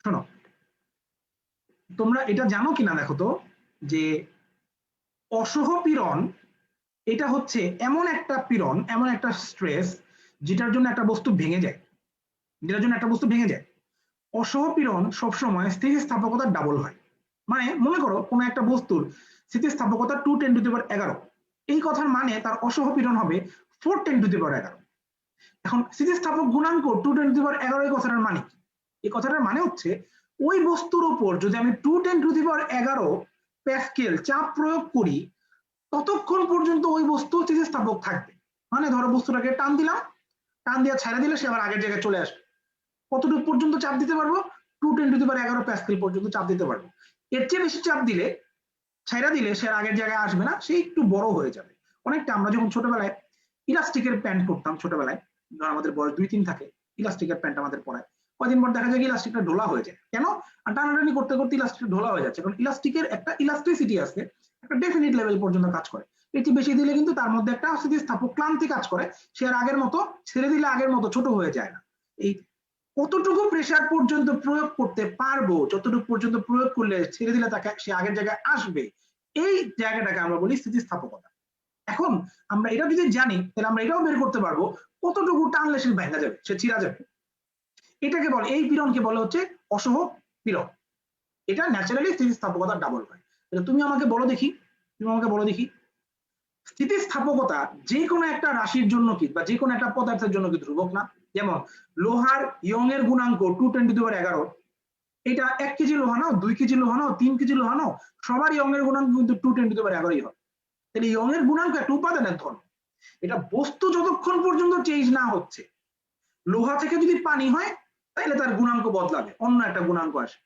শোনো, তোমরা এটা জানো কিনা দেখো তো, যে অসহপীড়ন এটা হচ্ছে এমন একটা পীড়ন, এমন একটা স্ট্রেস যেটার জন্য একটা বস্তু ভেঙে যায়, যেটার জন্য একটা বস্তু ভেঙে যায়। অসহপীড়ন সবসময় স্থিতিস্থাপকতার ডাবল হয়। মানে মনে করো কোনো একটা বস্তুর স্থিতিস্থাপকতা 2 × 10⁻11, এই কথার মানে তার অসহপীড়ন হবে 4 × 10⁻11। এখন স্থিতিস্থাপক গুণাঙ্ক 2 × 10⁻11 এই কথাটার মানে কি? এই কথাটার মানে হচ্ছে ওই বস্তুর উপর যদি আমি 2 × 10⁻11 প্যাসকেল চাপ প্রয়োগ করি, ততক্ষণ পর্যন্ত ওই বস্তু স্থিতিস্থাপক থাকবে। মানে ধরো বস্তুটাকে টান দিলাম, টান দিয়ে ছাড়া দিলে সে আবার আগের জায়গায় চলে আসবে। কতটুকু পর্যন্ত চাপ দিতে পারবো? 2 × 10⁻11 প্যাসকেল পর্যন্ত চাপ দিতে পারবো। এর চেয়ে বেশি চাপ দিলে, ছাইরা দিলে সে আগের জায়গায় আসবে না, সে একটু বড় হয়ে যাবে। অনেকটা আমরা যখন ছোটবেলায় ইলাস্টিকের প্যান্ট পরতাম, ছোটবেলায় যখন আমাদের বয়স 2-3 থাকে, ইলাস্টিকের প্যান্ট আমাদের পরায়, কয়দিন পর দেখা যায় ইলাস্টিকটা ঢোলা হয়ে যায়। কেন? টানাটানি করতে করতে ইলাস্টিক ঢোলা হয়ে যাচ্ছে, কারণ ইলাস্টিকের একটা ইলাস্টিসিটি আছে, একটা ডেফিনিট লেভেল পর্যন্ত কাজ করে। এটি বেশি দিলে কিন্তু তার মধ্যে একটা স্থিতিস্থাপক ক্লান্তি কাজ করে, সে আর আগের মতো, ছেড়ে দিলে আগের মতো ছোট হয়ে যায় না। এই কতটুকু প্রেসার পর্যন্ত প্রয়োগ করতে পারবো, যতটুকু পর্যন্ত প্রয়োগ করলে ছেড়ে দিলে তাকে সে আগের জায়গায় আসবে, এই জায়গাটাকে আমরা বলি স্থিতিস্থাপকতা। এখন আমরা এটা যদি জানি, তাহলে আমরা এটাও বের করতে পারবো কতটুকু টানলে সে ভেঙে যাবে, সে ছিঁড়া যাবে। এটাকে বলে, এই পীড়নকে বলে হচ্ছে অসহ পীড়ন। এটা ন্যাচারালি স্থিতিস্থাপকতার ডাবল হয়। তুমি আমাকে বলো দেখি, তুমি আমাকে বলো দেখি, স্থিতিস্থাপকতা যে কোনো একটা রাশির জন্য কি, বা যে কোনো একটা পদার্থের জন্য কি ধ্রুবক না? যেমন লোহার ইয়ং এর গুণাঙ্ক 2 × 10⁻11, এটা 1 কেজি লোহা নাও, 2 কেজি লোহা নাও, 3 কেজি লোহা নাও, সবার ইয়ং এর গুণাঙ্ক কিন্তু 2 × 10⁻11 হয়। তাহলে ইয়ং এর গুণাঙ্ক একটা উপাদানের ধর্ম। এটা বস্তু যতক্ষণ পর্যন্ত চেঞ্জ না হচ্ছে, লোহা থেকে যদি পানি হয় তাহলে তার গুণাঙ্ক বদলাবে, অন্য একটা গুণাঙ্ক আসে।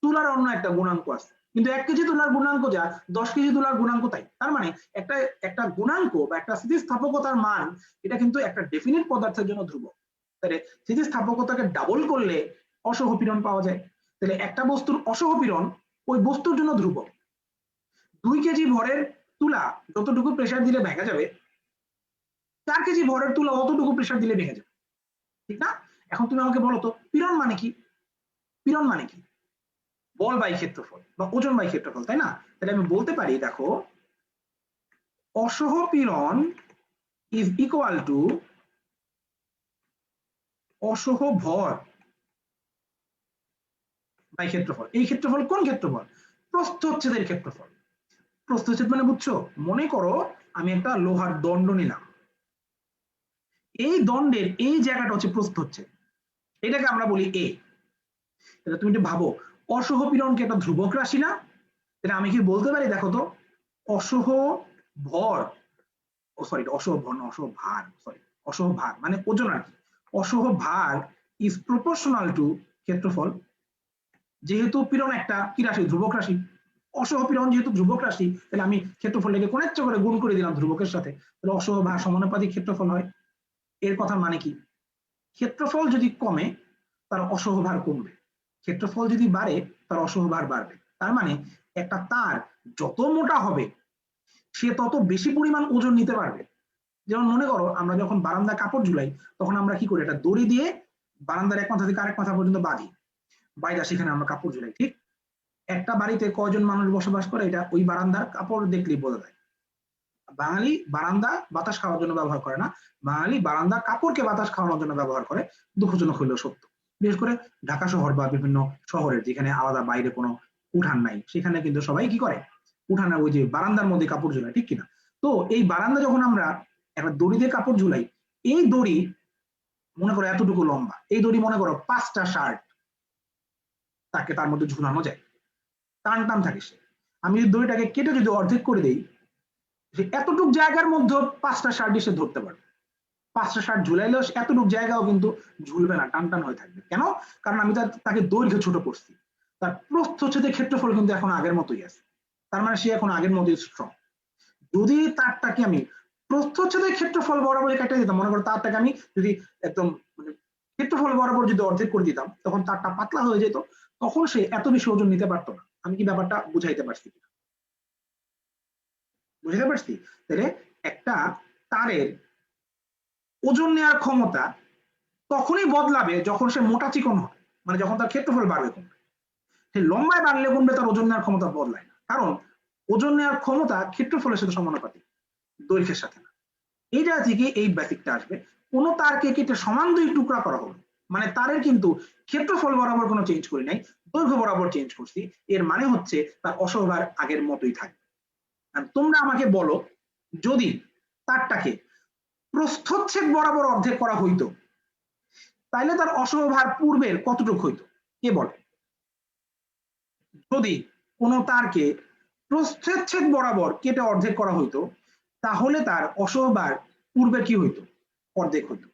তুলার অন্য একটা গুণাঙ্ক আছে, কিন্তু 1 কেজি তুলার গুণাঙ্ক যা, 10 কেজি তুলার গুণাঙ্ক তাই। তার মানে একটা একটা গুণাঙ্ক বা একটা স্থিতিস্থাপকতার মান, এটা কিন্তু একটা ডেফিনিট পদার্থের জন্য ধ্রুবক। তাহলে স্থিতিস্থাপকতাকে ডাবল করলে অসহপীড়ন পাওয়া যায়। তাহলে একটা বস্তুর অসহপীড়ন ওই বস্তুর জন্য ধ্রুবক। 2 কেজি ভরের তুলা যতটুকু প্রেসার দিলে ভেঙে যাবে, 4 কেজি ভরের তুলা অতটুকু প্রেসার দিলে ভেঙে যাবে, ঠিক না? এখন তুমি আমাকে বলো তো পীড়ন মানে কি? পীড়ন মানে কি? বল বাই ক্ষেত্রফল বা ওজন বাই ক্ষেত্রফল, তাই না? তাহলে আমি বলতে পারি, দেখো, অসহপীড়ন ইজ ইকুয়াল টু অসহ ভর বাই ক্ষেত্রফল। এই ক্ষেত্রফল কোন ক্ষেত্রফল? প্রস্থচ্ছেদের ক্ষেত্রফল। প্রস্থচ্ছেদ মানে বুঝছো? মনে করো আমি একটা লোহার দণ্ড নিলাম, এই দণ্ডের এই জায়গাটা হচ্ছে প্রস্থচ্ছেদ, এটাকে আমরা বলি এ। তাহলে তুমি একটু ভাবো, অসহপীড়ন কি একটা ধ্রুবক রাশি না? তাহলে আমি কি বলতে পারি, দেখো তো, অসহ ভর, ও সরি, অসহ ভর না, অসহ ভার, সরি, অসহ ভার মানে ওজন আর কি। অসহ ভার ইজ প্রপোর্শনাল টু ক্ষেত্রফল। যেহেতু পীড়ন একটা কি রাশি? ধ্রুবক রাশি। অসহ পীড়ন যেহেতু ধ্রুবক রাশি, তাহলে আমি ক্ষেত্রফলটাকে কোন ইচ্ছা করে গুণ করে দিলাম ধ্রুবকের সাথে, তাহলে অসহ ভার সমানুপাতিক ক্ষেত্রফল হয়। এর কথা মানে কি? ক্ষেত্রফল যদি কমে তার অসহ ভার কমবে, ক্ষেত্রফল যদি বাড়ে তার অসহ ভার বাড়বে। তার মানে একটা তার যত মোটা হবে সে তত বেশি পরিমাণ ওজন নিতে পারবে। যেমন মনে করো আমরা যখন বারান্দা কাপড় ঝুলাই, তখন আমরা কি করি, একটা দড়ি দিয়ে বারান্দার এক মাথা থেকে আরেক মাথা পর্যন্ত বাঁধি, বাইরে সেখানে আমরা কাপড় ঝুলাই, ঠিক? একটা বাড়িতে কয়জন মানুষ বসবাস করে এটা ওই বারান্দার কাপড় দেখলেই বোঝা যায়। বাঙালি বারান্দা বাতাস খাওয়ার জন্য ব্যবহার করে না, বাঙালি বারান্দা কাপড়কে বাতাস খাওয়ানোর জন্য ব্যবহার করে। দুঃখজনক হইলেও সত্য। বিশেষ করে ঢাকা শহর বা বিভিন্ন শহরের যেখানে আলাদা বাইরে কোনো উঠান নাই, সেখানে কিন্তু সবাই কি করে, উঠানে ওই যে বারান্দার মধ্যে কাপড় ঝুলায়, ঠিক কিনা? তো এই বারান্দা যখন আমরা একটা দড়ি দিয়ে কাপড় ঝুলাই, এই দড়ি মনে করো এতটুকু লম্বা, এই দড়ি মনে করো 5টা শার্ট তাকে তার মধ্যে ঝুলানো যায়, টান টান থাকে সে। আমি যদি দড়িটাকে কেটে যদি অর্ধেক করে দিই, যে এতটুক জায়গার মধ্যে 5টা শার্ট এসে ধরতে পারবে। 5টা শার্ট ঝুলাইলেও এতটুক জায়গাও কিন্তু ঝুলবে না, টান টান হয়ে থাকবে। কেন? কারণ আমি তাকে দৈর্ঘ্য ছোট করছি। তার প্রস্থচ্ছেদের ক্ষেত্রফল কিন্তু এখন আগের মতোই আছে, তার মানে সে এখন আগের মতোই স্ট্রং। যদি তারটাকে আমি প্রস্থচ্ছেদের ক্ষেত্রফল বরাবর কেটে দিতাম, মনে করো তারটাকে আমি যদি একদম মানে ক্ষেত্রফল বরাবর যদি অর্ধেক করে দিতাম, তখন তারটা পাতলা হয়ে যেত, তখন সে এত বেশি ওজন নিতে পারতো না। আমি কি ব্যাপারটা বুঝাইতে পারছি? বুঝতে পারছি? তাহলে একটা তারের ওজন নেওয়ার ক্ষমতা তখনই বদলাবে যখন সে মোটা চিকন হয়, মানে যখন তার ক্ষেত্রফল বাড়বে কমবে। সেই লম্বায় বাড়লে কমবে তার ওজন নেওয়ার ক্ষমতা বদলায় না, কারণ ওজন নেওয়ার ক্ষমতা ক্ষেত্রফলের সাথে সমানুপাতিক, দৈর্ঘ্যের সাথে না। এইটা থেকে এই বেসিকটা আসবে। কোন তারকে কেটে সমান দুই টুকরা করা হলো, মানে তারের কিন্তু ক্ষেত্রফল বরাবর কোনো চেঞ্জ করি নাই, দৈর্ঘ্য বরাবর চেঞ্জ করছি, এর মানে হচ্ছে তার অসহভার আগের মতোই থাকবে। আর তোমরা আমাকে বলো, যদি তারটাকে প্রস্থচ্ছেদ বরাবর অর্ধেক করা হইতো তাহলে তার অসহভার পূর্বের কতটুকু হইতো, কে বলে? যদি কোনো তারকে প্রস্থচ্ছেদ বরাবর কেটে অর্ধেক করা হইতো তাহলে তার অসহভার পূর্বে কি হইতো? অর্ধেক হইতো,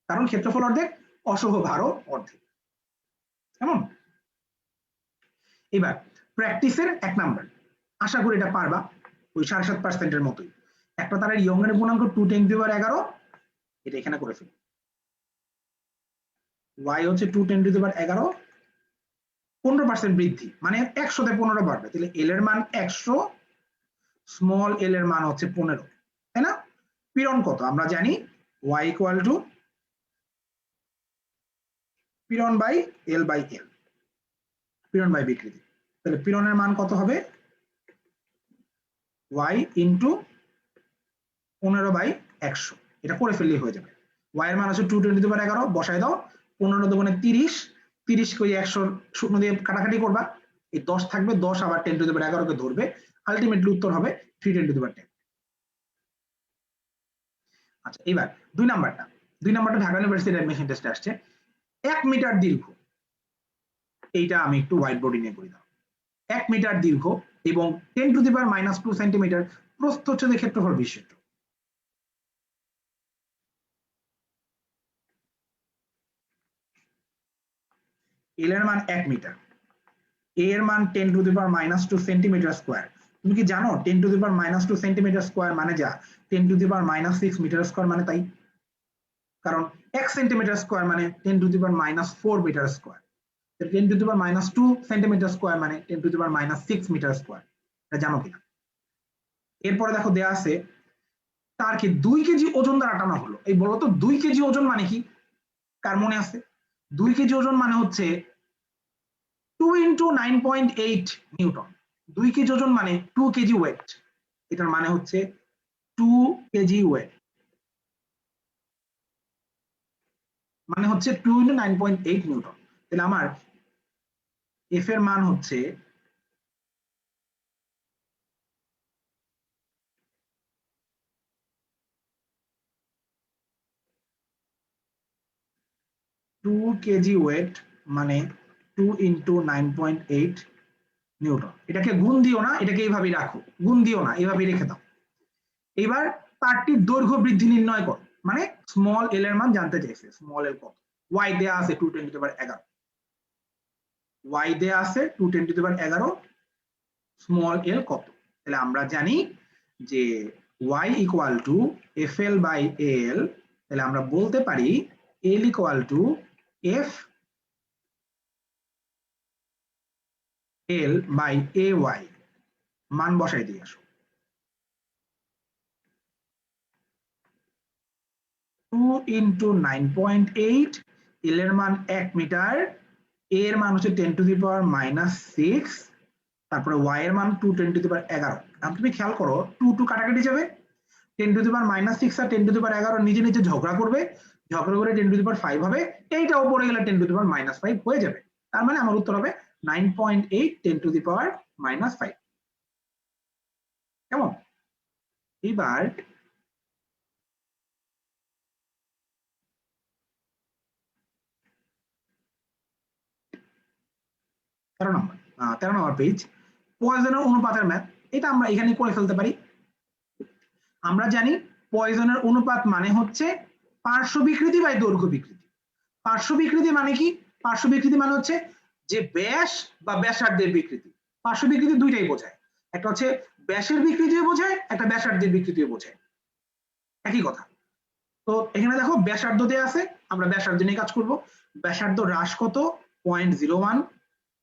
কারণ ক্ষেত্রফল অর্ধেক, অসহভারও অর্ধেক। কেমন? এবার প্র্যাকটিসের 1 নাম্বার, আশা করি এটা পারবা, ওই 7.5% মতোই। একটা তারের ইয়ংয়ের গুণাঙ্ক 2×10⁻11, এটা এখানে করে ফেলি। y হচ্ছে 2×10⁻11, 15% বৃদ্ধি, মানে 100-তে 15 বাড়বে, তাহলে l এর মান 100, স্মল l এর মান হচ্ছে 15, তাই না? পীড়ন কত আমরা জানি, y = পীড়ন বাই l বাই l, পীড়ন বাই বিকৃতি। তাহলে পীড়নের মান কত হবে? y * 15/100, এটা করে ফেললেই হয়ে যাবে। y এর মান হচ্ছে 2×10⁻11, বসায় দাও, 15 × 30, 30 কে 100 শূন্য দিয়ে কাটাকাটি করবা, এই 10 থাকবে, 10 আবার 10⁻11 কে ধরবে, আলটিমেটলি উত্তর হবে 3×10। আচ্ছা, এবার 2 নাম্বারটা ঢাকা ইউনিভার্সিটি অ্যাডমিশন টেস্টে আসছে। 1 মিটার দীর্ঘ, এইটা আমি একটু হোয়াইট বোর্ডে নিয়ে করি দাও। 1 মিটার দীর্ঘ এবং 10⁻² সেন্টিমিটার প্রস্থচ্ছেদের ক্ষেত্রফল বিশিষ্ট এল এর মান 1 মিটার, এ এর মান 10⁻² সেন্টিমিটার স্কয়ার। তুমি কি জানো 10⁻² সেন্টিমিটার স্কয়ার মানে যা 10⁻6 মিটার স্কয়ার মানে তাই, কারণ 1 সেন্টিমিটার স্কয়ার মানে 10⁻4 মিটার স্কয়ার, 10⁻2 সেন্টিমিটার স্কয়ার মানে 10⁻6 মিটার স্কয়ার, এটা জানো কিনা? এরপরে দেখো দেয়া আছে তারকে 2 কেজি ওজন দ্বারা টানা হলো। এই বলো তো 2 কেজি ওজন মানে কি, কার মনে আছে? 2 কেজি ওজন মানে হচ্ছে 2 × 9.8 নিউটন। 2 কেজি ওজন মানে 2 কেজি ওয়েট, এটার মানে হচ্ছে 2 কেজি ওয়েট, মানে হচ্ছে 2 × 9.8 নিউটন। তাহলে আমার এফ এর মান হচ্ছে 2 কেজি ওয়েট মানে 2 × 9.8 নিউটন। এটাকে গুণ দিও না, এটাকে এইভাবেই রাখো, গুণ দিও না, এইভাবেই রেখে দাও। এবার তারটির দৈর্ঘ্য বৃদ্ধি নির্ণয় করো, মানে স্মল এল এর মান জানতে চাইছে, স্মল এল কত? y দেয়া আছে 2×10⁻11, y দেয়া আছে 2×10⁻11, স্মল এল কত? তাহলে আমরা জানি যে y = FL/AL, তাহলে আমরা বলতে পারি L = FL/AY, মান বসাই দিয়ে আসো। 2 × 9.8, L এর মান 1 মিটার, A এর মান হচ্ছে 10⁻6, তারপরে y এর মান 2×10⁻11। এখন তুমি খেয়াল করো 2 কাটাকাটি যাবে, 10⁻6 আর 10⁻11 নিজে নিজে ঝগড়া করবে, ঝগড়া করে 10⁵ হবে, এইটা উপরে গেলে 10⁻5 হয়ে যাবে। তার মানে আমার উত্তর হবে 9.8 10⁻5। কেমন? এবার 13 নম্বর পেজ, পয়জনের অনুপাতের ম্যাথ, এটা আমরা এখানে করে ফেলতে পারি। আমরা জানি পয়জনের অনুপাত মানে হচ্ছে পার্শ্ব বিকৃতি বাই দৈর্ঘ্য বিকৃতি। পার্শ্ব বিকৃতি মানে কি? পার্শ্ব বিকৃতি মানে হচ্ছে যে ব্যাস বা ব্যাসার্ধের বিকৃতি। পার্শ্ব বিকৃতি দুইটাই বোঝায়, একটা হচ্ছে ব্যাসের বিকৃতিও বোঝায়, একটা ব্যাসার্ধের বিকৃতিও বোঝায়, একই কথা। তো এখানে দেখো ব্যাসার্ধ দেয়া আছে, আমরা ব্যাসার্ধ নিয়ে কাজ করব। ব্যাসার্ধ হ্রাস কত? 0.01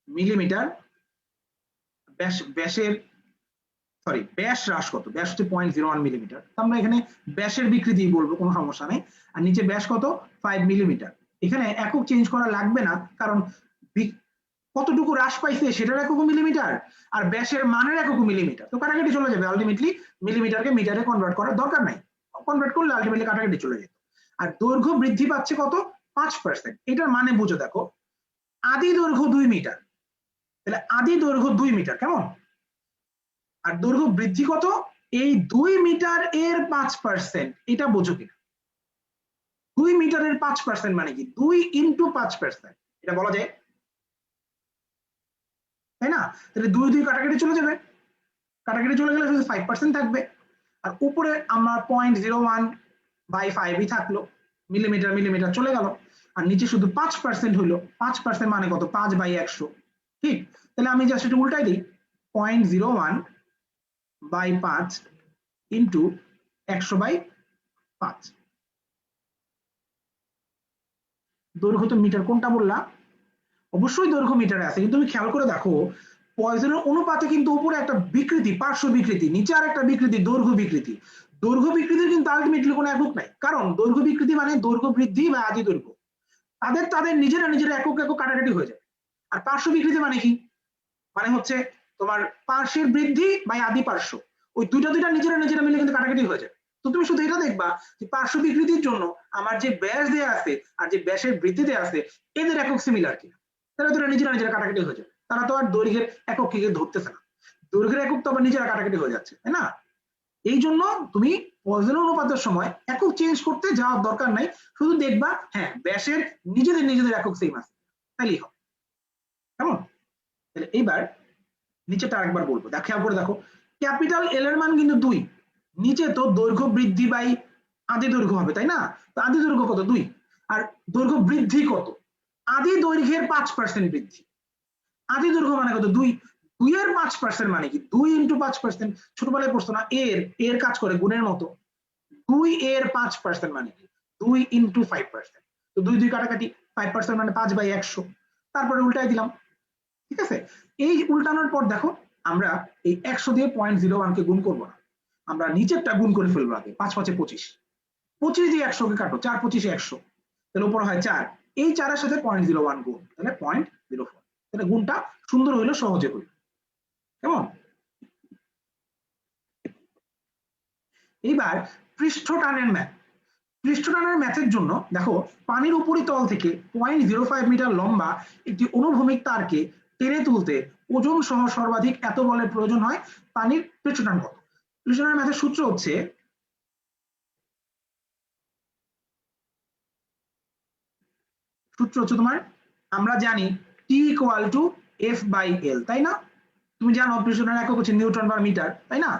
মিলিমিটার। ব্যাসের ব্যাস হ্রাস কত? ব্যাস হচ্ছে 0.01 মিলিমিটার, আমরা এখানে ব্যাসের বিকৃতি বলবো, কোনো সমস্যা নেই। আর নিচে ব্যাস কত? 5 মিলিমিটার। এখানে একক চেঞ্জ করা লাগবে না, কারণ কতটুকু হ্রাস পাইছে সেটার একক মিলিমিটার, আর ব্যাসের মানের একক মিলিমিটার, তো কাটাকাটি চলে যাবে। আলটিমেটলি মিলিমিটারকে মিটারে কনভার্ট করার দরকার নাই, কনভার্ট করলে আলটিমেটলি কাটাকাটি চলে যেত। আর দৈর্ঘ্য বৃদ্ধি পাচ্ছে কত? 5%। এটার মানে বুঝো, দেখো আদি দৈর্ঘ্য 2 মিটার, তাহলে আদি দৈর্ঘ্য 2 মিটার, কেমন? আর দৈর্ঘ্য বৃদ্ধি কত? এই 2 মিটার এর 5%, এটা বোঝো কিনা? 2 মিটারের 5% মানে কি? 2 ইন্টু 5%, এটা বলা যায়, তাই না? তাহলে 2 2 কাটাকাটি চলে যাবে, কাটাকাটি চলে গেলে শুধু 5% থাকবে। আর উপরে আমার 0.01/5ই থাকলো, মিলিমিটার মিলিমিটার চলে গেল। আর নিচে শুধু 5% হইলো, 5% মানে কত? 5/100, ঠিক? তাহলে আমি জাস্ট এটা উল্টাই দিই, 0.01/5 ইন্টু 100/5। দৈর্ঘ্য তো মিটার কোনটা বললা? অবশ্যই দৈর্ঘ্য মিটারে আছে, কিন্তু তুমি খেয়াল করে দেখো পয়জনের অনুপাতে কিন্তু উপরে একটা বিকৃতি, পার্শ্ব বিকৃতি, নিচে আর একটা বিকৃতি, দৈর্ঘ্য বিকৃতি। দৈর্ঘ্য বিকৃতির কিন্তু আলটিমেটলি কোনো একক নাই, কারণ দৈর্ঘ্য বিকৃতি মানে দৈর্ঘ্য বৃদ্ধি বা আদি দৈর্ঘ্য, তাদের তাদের নিজেরা নিজেরা একক একক কাটাকাটি হয়ে যাবে। আর পার্শ্ব বিকৃতি মানে কি? মানে হচ্ছে তোমার পার্শ্বের বৃদ্ধি বা আদি পার্শ্ব, ওই দুইটা দুইটা নিজেরা নিজেরা মিলে কিন্তু কাটাকাটি হয়ে যাবে। তো তুমি শুধু এটা দেখবা যে পার্শ্ব বিকৃতির জন্য আমার যে ব্যাস দেয়া আছে আর যে ব্যাসের বৃদ্ধি দেয়া আছে এদের একক সিমিলার কিনা, তারা দুটো নিজেরা নিজেরা কাটাকাটি হয়ে যাবে, তারা তো আর দৈর্ঘ্যের একক কি ধরতেছে না, দৈর্ঘ্যের একক তো আবার নিজেরা কাটাকাটি হয়ে যাচ্ছে, তাই না? এই জন্য তুমি পয়জনের অনুপাতের সময় একক চেঞ্জ করতে যাওয়ার দরকার নাই, শুধু দেখবা হ্যাঁ ব্যাসের নিজেদের নিজেদের একক সেম আছে, তাইলেই হবে, কেমন? তাহলে এইবার নিচেটা আরেকবার বলবো, দেখ খেয়াল করে দেখো, ক্যাপিটাল এল এর মান কিন্তু 2, নিচে তো দৈর্ঘ্য বৃদ্ধি বাই আদি দৈর্ঘ্য হবে, তাই না? তো আদি দৈর্ঘ্য কত? 2। আর দৈর্ঘ্য বৃদ্ধি কত? আদি দৈর্ঘ্যের 5% বৃদ্ধি, আদি দৈর্ঘ্য মানে কত? 2, 2 এর 5% মানে কি? 2 ইন্টু 5%, ছোটবেলায় পড়তো না, এর এর কাজ করে গুণের মতো, 2 এর 5% মানে কি? 2 ইন্টু 5%, তো 2 2 কাটাকাটি, 5% মানে 5/100, তারপরে উল্টাই দিলাম, ঠিক আছে? এই উল্টানোর পর দেখো আমরা এই 100 দিয়ে 0.01 কে গুণ করবো না, আমরা নিচেরটা গুণ করে ফেলবো আগে, 5 5 25, 25 দিয়ে 100 কে কাটো, 4 25 100, তাহলে উপর হয় 4, এই 4 এর সাথে 0.01 গুণ, তাহলে 0.04, তাহলে গুণটা সুন্দর হইলো, সহজে হইলো, কেমন? এইবার পৃষ্ঠ টানের ম্যাথ, পৃষ্ঠ টানের ম্যাথের জন্য দেখো পানির উপরিতল থেকে 0.05 মিটার লম্বা একটি অনুভূমিক তারকে টেনে তুলতে ওজন সহ সর্বাধিক এত বলের প্রয়োজন হয়, পানির পৃষ্ঠ টান কত? পৃষ্ঠ টানের ম্যাথের সূত্র হচ্ছে, তোমার, আমরা জানি টি ইকুয়াল টু F/L, তাই না? তুমি জানো পৃষ্ঠ টানের একক হচ্ছে নিউটন বা মিটার, তাই না?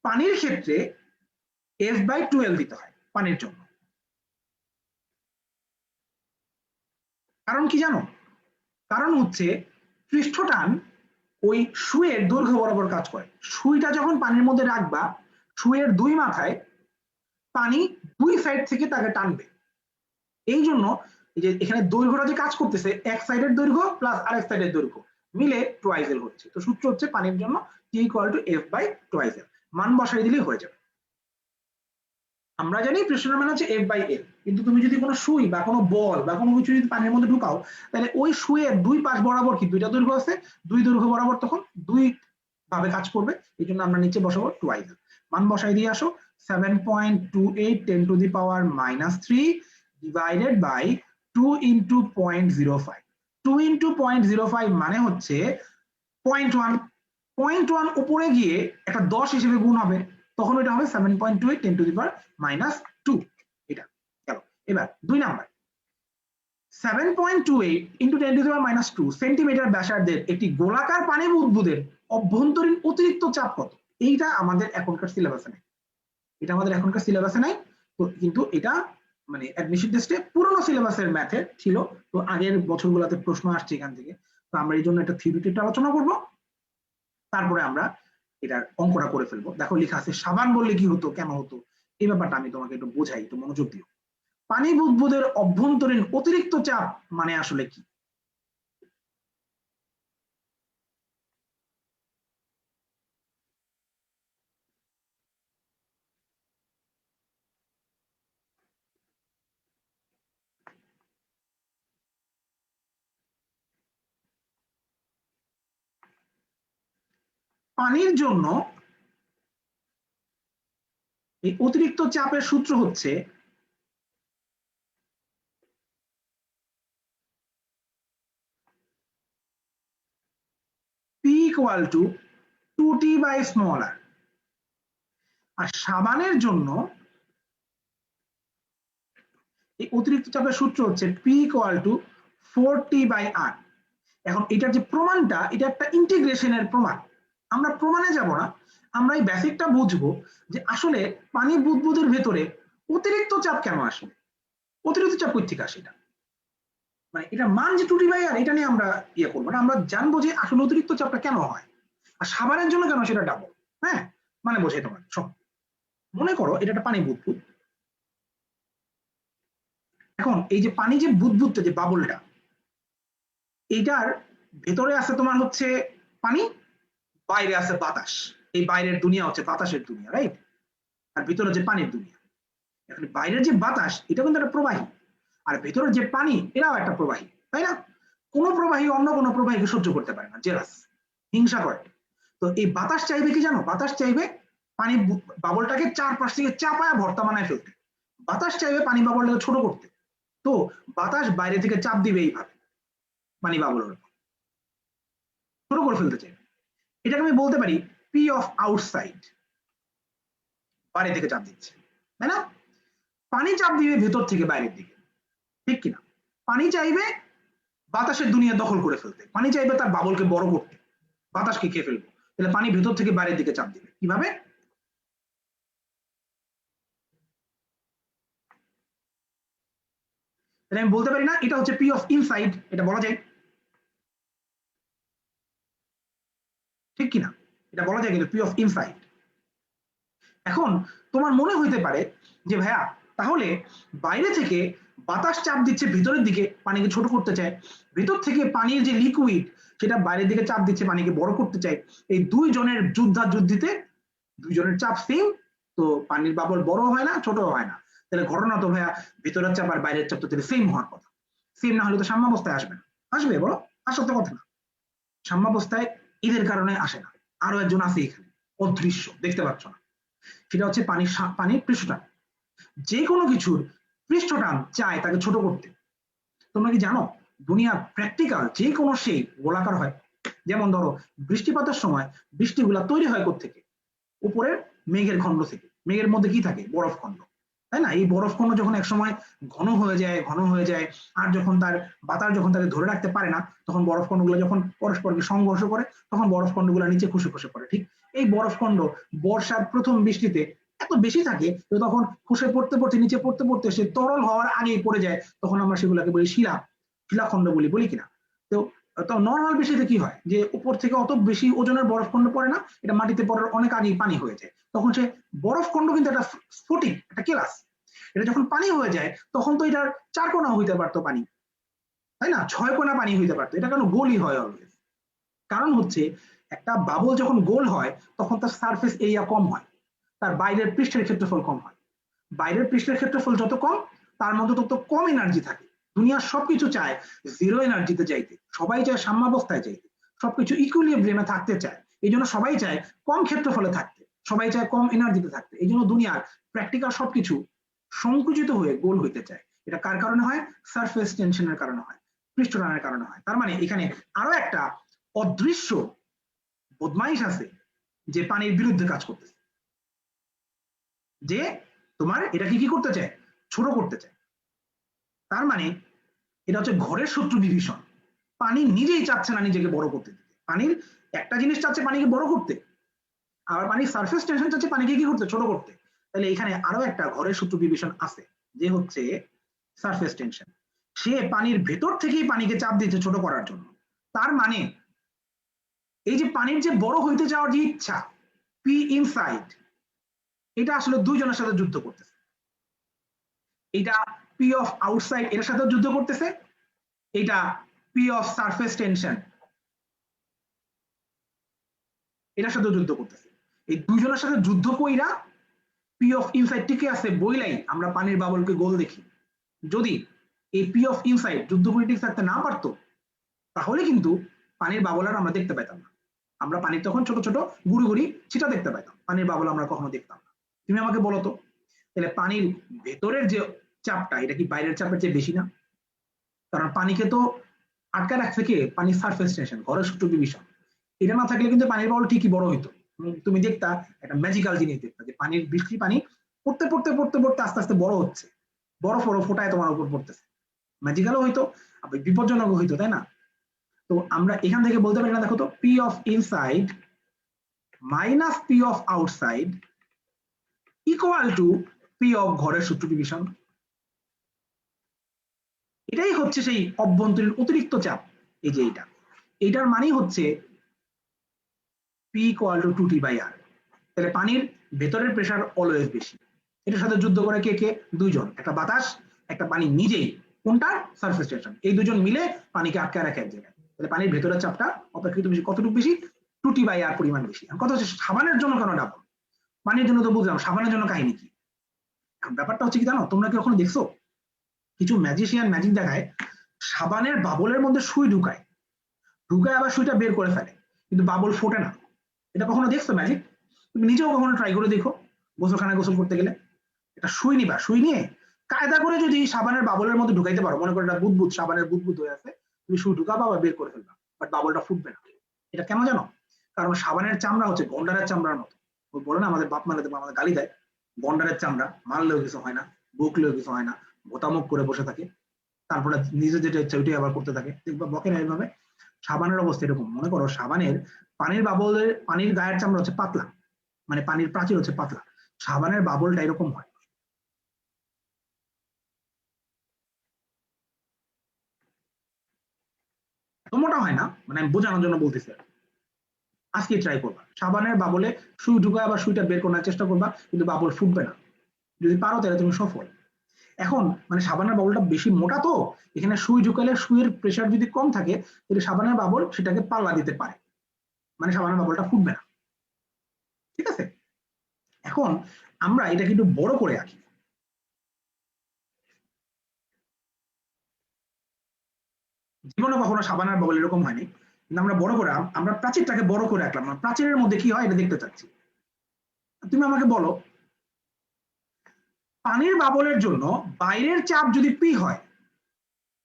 পানির ক্ষেত্রে F/12 দিতে হয় পানির জন্য, কারণ কি জানো? কারণ হচ্ছে পৃষ্ঠটান ওই সুইয়ের দৈর্ঘ্য বরাবর কাজ করে, সুইটা যখন পানির মধ্যে রাখবা সুইয়ের দুই মাথায় পানি দুই সাইড থেকে তাকে টানবে, এই জন্য যে এখানে দৈর্ঘ্যটা যে কাজ করতেছে এক সাইডের দৈর্ঘ্য প্লাস আরেক সাইডের দৈর্ঘ্য মিলে টুয়াইস এল হচ্ছে, তো সূত্র হচ্ছে পানির জন্য টি ইকুয়াল টু F/টুয়াইস এল, মান বসাই দিলেই হয়ে যাবে। আমরা জানি পৃষ্ঠটান মানে হচ্ছে F/L, কিন্তু তুমি যদি কোনো সুই বা কোনো বল বা কোনো কিছু যদি পানির মধ্যে ঢুকাও, তাহলে ওই সুইয়ের দুই পাশ বরাবর কি দুইটা দৈর্ঘ্য আছে, দুই দৈর্ঘ্য বরাবর তখন দুই ভাবে কাজ করবে, এই জন্য আমরা নিচে বসাবো টুয়াইস, মান বসাই দিয়ে আসো, 7.28 10 to the power -3 divided by 2 into 0.05, 2 into 0.05 মানে হচ্ছে 0.1, 0.1 উপরে গিয়ে একটা 10 হিসেবে গুণ হবে, তখন এটা হবে 7.28 10 টু দি পাওয়ার -2, এটা গেল। এবার 2 number, 7.28 into 10 to the power -2 centimetre ব্যাসার্ধের একটি গোলাকার পানি বুদবুদের অভ্যন্তরীণ অতিরিক্ত চাপ কত? এইটা আমাদের এখনকার সিলেবাসে নাই, এটা আমাদের এখনকার সিলেবাসে নাই, তো কিন্তু এটা মানে অ্যাডমিশন টেস্টে পুরনো সিলেবাসের ম্যাথে ছিল, তো আগের বছরগুলোতে প্রশ্ন আসছে এখান থেকে, তো আমরা এই জন্য একটা থিওরিতে আলোচনা করব, তারপরে আমরা এটার অঙ্কটা করে ফেলবো। দেখো লেখা আছে সাবান বললে কি হতো, কেন হতো, এই ব্যাপারটা আমি তোমাকে একটু বোঝাই, একটু মনোযোগ দিও। পানি বুদবুদের অভ্যন্তরীণ অতিরিক্ত চাপ মানে আসলে কি? পানির জন্য এই অতিরিক্ত চাপের সূত্র হচ্ছে P equal to 2T by small r, আর সাবানের জন্য এই অতিরিক্ত চাপের সূত্র হচ্ছে P equal to 4T by r। এখন এটার যে প্রমাণটা, এটা একটা ইন্টিগ্রেশনের প্রমাণ, আমরা প্রমাণে যাব না, আমরা এই বেসিকটা বুঝবো যে আসলে পানি বুদবুদের ভেতরে অতিরিক্ত চাপ কেন আসে, অতিরিক্ত চাপ কই থেকে আসে, এটা মানে এটা মান যে 2T by r এটা নিয়ে আমরা ইয়ে করবো না, আমরা জানবো যে আসলে অতিরিক্ত চাপটা কেন হয় আর সাবানের জন্য কেন সেটা ডাবল। হ্যাঁ, মানে বোঝাই তোমার সব। মনে করো এটা একটা পানি বুদবুদ, এখন এই যে পানি যে বুদবুদটা যে বাবলটা, এইটার ভেতরে আছে তোমার হচ্ছে পানি, বাইরে আছে বাতাস, এই বাইরের দুনিয়া হচ্ছে বাতাসের দুনিয়া, রাইট? আর ভিতরে যে পানির দুনিয়া। এখন বাইরের যে বাতাস এটা কিন্তু একটা প্রবাহী, আর ভেতরের যে পানি এটাও একটা প্রবাহী, তাই না? কোন প্রবাহী অন্য কোন প্রবাহীকে সহ্য করতে পারে না, জেলাস, হিংসা করে। তো এই বাতাস চাইবে কি জানো? বাতাস চাইবে পানি বাবলটাকে চারপাশ থেকে চাপায় ভর্তা বানায় ফেলতে, বাতাস চাইবে পানি বাবলটাকে ছোট করতে। তো বাতাস বাইরে থেকে চাপ দিবে এইভাবে পানি বাবলের উপর, ছোট করে ফেলতে চাইবে। এটাকে আমি বলতে পারি পি অফ আউটসাইড, বাইরে থেকে চাপ দিচ্ছে, তাই না? পানি চাপ দিবে ভেতর থেকে বাইরের দিকে, ঠিক কিনা? পানি চাইবে বাতাসের দুনিয়া দখল করে ফেলতে, পানি চাইবে তার বাবলকে বড় করতে, বাতাসকে খেয়ে ফেলবো, তাহলে পানি ভেতর থেকে বাইরের দিকে চাপ দিবে কিভাবে? তাহলে আমি বলতে পারি না এটা হচ্ছে পি অফ ইনসাইড, এটা বলা যায়, ঠিক কিনা? এটা বলা যায় কিন্তু পি অফ ইনসাইড। এখন তোমার মনে হইতে পারে যে ভাইয়া তাহলে বাইরে থেকে বাতাস চাপ দিচ্ছে ভিতরের দিকে পানিকে ছোট করতে চায়, ভিতর থেকে পানির যে লিকুইড সেটা বাইরের দিকে চাপ দিচ্ছে পানিকে বড় করতে চায়, এই দুইজনের যুদ্ধাযুদ্ধিতে দুইজনের চাপ সেম, তো পানির বাবল বড় হয় না ছোট হয় না, তাহলে ঘটনা তো ভাইয়া ভিতরের চাপ আর বাইরের চাপ তো তাহলে সেম হওয়ার কথা, সেম না হলে তো সাম্যাবস্থায় আসবে না। আসবে বলো? আসার তো কথা না, সাম্যাবস্থায় এদের কারণে আসে না। আরো একজন আছে এখানে অদৃশ্য, দেখতে পাচ্ছ না, সেটা হচ্ছে পানির পৃষ্ঠটান। যে কোনো কিছুর পৃষ্ঠটান চায় তাকে ছোট করতে। তোমরা কি জানো দুনিয়া প্র্যাকটিক্যাল যে কোনো শেপ গোলাকার হয়? যেমন ধরো বৃষ্টিপাতের সময় বৃষ্টিগুলা তৈরি হয় কোত্থেকে? উপরের মেঘের খণ্ড থেকে। মেঘের মধ্যে কি থাকে? বরফ খণ্ড, তাই না? এই বরফ খণ্ড যখন একসময় ঘন হয়ে যায়, ঘন হয়ে যায়, আর যখন তার বাতাস যখন তাকে ধরে রাখতে পারে না, তখন বরফ খণ্ডগুলো যখন পরস্পরকে সংঘর্ষ করে তখন বরফ খণ্ডগুলো নিচে খসে খসে পড়ে। ঠিক এই বরফ খণ্ড বর্ষার প্রথম বৃষ্টিতে এত বেশি থাকে যে তখন খসে পড়তে পড়তে নিচে পড়তে পড়তে সে তরল হওয়ার আগেই পড়ে যায়, তখন আমরা সেগুলোকে বলি শিলা, শিলাখণ্ড বলি কিনা? তো তো নর্মাল বৃষ্টিতে কি হয় যে উপর থেকে অত বেশি ওজনের বরফ খণ্ড পড়ে না, এটা মাটিতে পড়ার অনেক আগেই পানি হয়ে যায়, তখন সে বরফ খণ্ড কিন্তু একটা স্ফটিক, একটা কেলাস, এটা যখন পানি হয়ে যায় তখন তো এটার 4 কোণা হইতে পারতো পানি, তাই না? 6 কোণা পানি হইতে পারতো, এটা কেন গোলই হয় অলওয়েজ? কারণ হচ্ছে একটা বাবল যখন গোল হয় তখন তার সারফেস এরিয়া কম হয়, তার বাইরের পৃষ্ঠের ক্ষেত্রফল কম হয়, বাইরের পৃষ্ঠের ক্ষেত্রফল যত কম তার মধ্যে তত কম এনার্জি থাকে। দুনিয়ার সবকিছু চায় জিরো এনার্জিতে যাইতে, সবাই চায় সাম্যাবস্থায় যাইতে, সবকিছু ইকুইলিব্রিয়ামে থাকতে চায়, এই জন্য সবাই চায় কম ক্ষেত্রফলে থাকতে, সবাই চায় কম এনার্জিতে থাকতে, এই জন্য দুনিয়ার প্র্যাকটিক্যাল সবকিছু সংকুচিত হয়ে গোল হইতে চায়। এটা কার কারণে হয়? সারফেস টেনশনের কারণে হয়, পৃষ্ঠটানের কারণে হয়। তার মানে এখানে আরো একটা অদৃশ্য বদমাইশ আছে যে পানির বিরুদ্ধে কাজ করতেছে, যে তোমার এটাকে কি করতে চায়? ছোট করতে চায়। তার মানে এটা হচ্ছে ঘরের শত্রু বিভীষণ, পানি নিজেই চাচ্ছে না নিজেকে বড় করতে দিতে, পানির একটা জিনিস চাচ্ছে পানিকে বড় করতে, আবার পানির সারফেস টেনশন চাচ্ছে পানিকে কি করতে? ছোট করতে। তাহলে এখানে আরো একটা ঘরের শত্রু বিভীষণ আছে, যে হচ্ছে সারফেস টেনশন। সে পানির ভেতর থেকেই পানিকে চাপ দিচ্ছে ছোট করার জন্য। তার মানে এই যে পানির যে বড় হইতে যাওয়ার যে ইচ্ছা, পি ইনসাইড, এটা আসলে দুইজনের সাথে যুদ্ধ করতেছে। এটা পি অফ আউটসাইড এর সাথে যুদ্ধ করতেছে, এটা পি অফ সারফেস টেনশন এটার সাথে যুদ্ধ করতেছে। এই দুইজনের সাথে যুদ্ধ কইরা পি অফ ইনসাইড টিকে আছে বইলাই আমরা পানির বাবলকে গোল দেখি। যদি এই পি অফ ইনসাইড যুদ্ধ করে ঠিক থাকতে না পারতো তাহলে কিন্তু পানির বাবল আর আমরা দেখতে পেতাম না। আমরা পানির তখন ছোট ছোট গুড়ি গুড়ি ছিটা দেখতে পাইতাম, পানির বাবল আমরা কখনো দেখতাম না। তুমি আমাকে বলো তো, তাহলে পানির ভেতরের যে চাপটা, এটা কি বাইরের চাপের চেয়ে বেশি না? কারণ পানিকে তো আটকা রাখছে কে? পানির সারফেস টেনশন, ঘরের সূত্র ডিভিশন। এটা না থাকলে কিন্তু পানির বাবল ঠিকই বড় হইতো। তুমি দেখতা একটা ম্যাজিক্যাল জিনিস দেখতা, যে পানির বৃষ্টি পানি পড়তে পড়তে পড়তে পড়তে আস্তে আস্তে বড় হচ্ছে, বরফ বড় ফোটায় তোমার উপর পড়তেছে। ম্যাজিক্যালও হইতো, আবার বিপজ্জনকও হইতো, তাই না? তো আমরা এখান থেকে বলতে পারি না, দেখো তো, P of inside minus P of outside equal to P of ঘরের সূত্র ডিভিশন। এটাই হচ্ছে সেই অভ্যন্তরীণ অতিরিক্ত চাপ। এই যে এইটার মানেই হচ্ছে পি ইকুয়াল টু 2T/R। তাহলে পানির ভেতরের প্রেসার অলওয়েজ বেশি। এটার সাথে যুদ্ধ করে কে কে? দুইজন, একটা বাতাস, একটা পানি নিজেই। কোনটা? Surface tension. এই দুজন মিলে পানিকে আটকে রাখে এক জায়গায়। তাহলে পানির ভেতরের চাপটা অপেক্ষাকৃত বেশি। কতটুকু বেশি? 2T/R পরিমাণ বেশি। কথা হচ্ছে সাবানের জন্য কেন ডাবল? পানির জন্য তো বুঝলাম, সাবানের জন্য কাহিনী কি? ব্যাপারটা হচ্ছে কি জানো, তোমরা কি কখনো দেখছো কিছু ম্যাজিশিয়ান ম্যাজিক দেখায়, সাবানের বাবলের মধ্যে সুই ঢুকায়, ঢুকায় আবার সুইটা বের করে ফেলে, কিন্তু বাবল ফোটে না? এটা কখনো দেখছো ম্যাজিক? তুমি নিজেও কখনো ট্রাই করে দেখো, গোসলখানায় গোসল করতে গেলে এটা সুই নিবা, সুই নিয়ে কায়দা করে যদি সাবানের বাবলের মধ্যে ঢুকাইতে পারো, মনে করো এটা বুদবুদ, সাবানের বুদবুদ হয়ে আছে, তুমি সুই ঢুকাবা আবার বের করে ফেলবা, বাট বাবলটা ফুটবে না। এটা কেন জানো? কারণ সাবানের চামড়া হচ্ছে গন্ডারের চামড়ার মতো। ওই বলে না, আমাদের বাপ মারা আমাদের গালি দেয়, গন্ডারের চামড়া, মারলেও কিছু হয় না, বকলেও কিছু হয় না, ভোতামুখ করে বসে থাকে, তারপরে নিজে যেটা ইচ্ছা ওইটাই আবার করতে থাকে, দেখবা বকে না এইভাবে। সাবানের অবস্থা এরকম। মনে করো সাবানের পানির বাবলের, পানির গায়ের চামড়া হচ্ছে পাতলা, মানে পানির প্রাচীর হচ্ছে পাতলা, সাবানের বাবলটা এরকম হয়। এত মোটা হয় না, মানে আমি বোঝানোর জন্য বলতেছি। আজকে ট্রাই করবা, সাবানের বাবলে সুই ঢুকায় আবার সুইটা বের করার চেষ্টা করবা, কিন্তু বাবল ফুটবে না। যদি পারো তাহলে তুমি সফল। এখন মানে সাবানের বাবলটা বেশি মোটা, তো এখানে সুই ঢুকালে সুইয়ের প্রেশার যদি কম থাকে, তাহলে সাবানের বাবল সেটাকে পাল্লা দিতে পারে, মানে সাবানের বাবলটা ফুটবে না। ঠিক আছে? এখন আমরা এটাকে একটু বড় করে আঁকি। জীবনে কখনো সাবানের বাবল এরকম হয়নি, কিন্তু আমরা বড় করে, আমরা প্রাচীরটাকে বড় করে আঁকলাম, প্রাচীরের মধ্যে কি হয় এটা দেখতে চাচ্ছি। তুমি আমাকে বলো, পানির বাবলের জন্য বাইরের চাপ যদি পি হয়,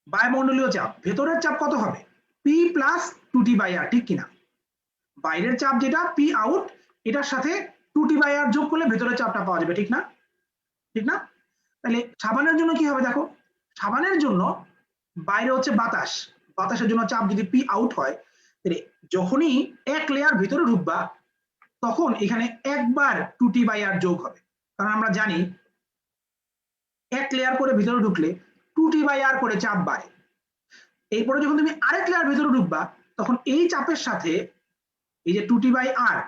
বায়ুমণ্ডলীয় চাপ, ভেতরের চাপ কত হবে? পি প্লাস 2T/R, ঠিক কিনা? বাইরের চাপ যেটা পি আউট, এটার সাথে 2T/R যোগ করলে ভেতরের চাপটা পাওয়া যাবে, ঠিক না? ঠিক না? তাহলে সাবানের জন্য কি হবে দেখো, সাবানের জন্য বাইরে হচ্ছে বাতাস, বাতাসের জন্য চাপ যদি পি আউট হয়, তাহলে যখনই এক লেয়ার ভিতরে ঢুকবা, তখন এখানে একবার 2T/R যোগ হবে। কারণ আমরা জানি এক লেয়ার করে ভিতরে ঢুকলে 2T/R করে চাপ বাড়ে। এরপরে যখন তুমি আরেক লেয়ার ভিতরে ঢুকবা, তখন এই চাপের সাথে এই যে 2T/R,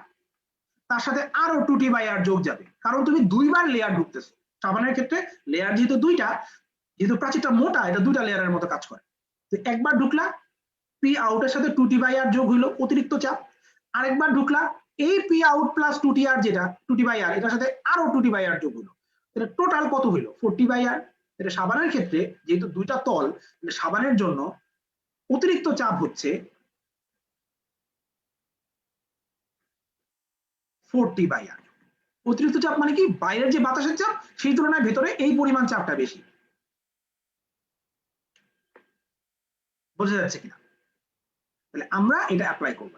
তার সাথে আরো 2T/R যোগ যাবে, কারণ তুমি দুইবার লেয়ার ঢুকতেছো। সাবানের ক্ষেত্রে লেয়ার যেহেতু দুইটা, যেহেতু প্রাচীরটা মোটা, এটা দুইটা লেয়ারের মতো কাজ করে। তো একবার ঢুকলা, পি আউটের সাথে 2T/R যোগ হইলো, অতিরিক্ত চাপ। আরেকবার ঢুকলা, এই পি আউট প্লাস 2T/R যেটা 2T/R, এটার সাথে আরো 2T/R যোগ হইলো, এটা টোটাল কত হইলো? 4T/R। এটা সাবানের ক্ষেত্রে যেহেতু দুইটা তল, সাবানের জন্য অতিরিক্ত চাপ হচ্ছে 4T/R। অতিরিক্ত চাপ মানে কি? বাইরের যে বাতাসের চাপ, সেই তুলনায় ভেতরে এই পরিমাণ চাপটা বেশি। বোঝা যাচ্ছে কিনা? তাহলে আমরা এটা অ্যাপ্লাই করব,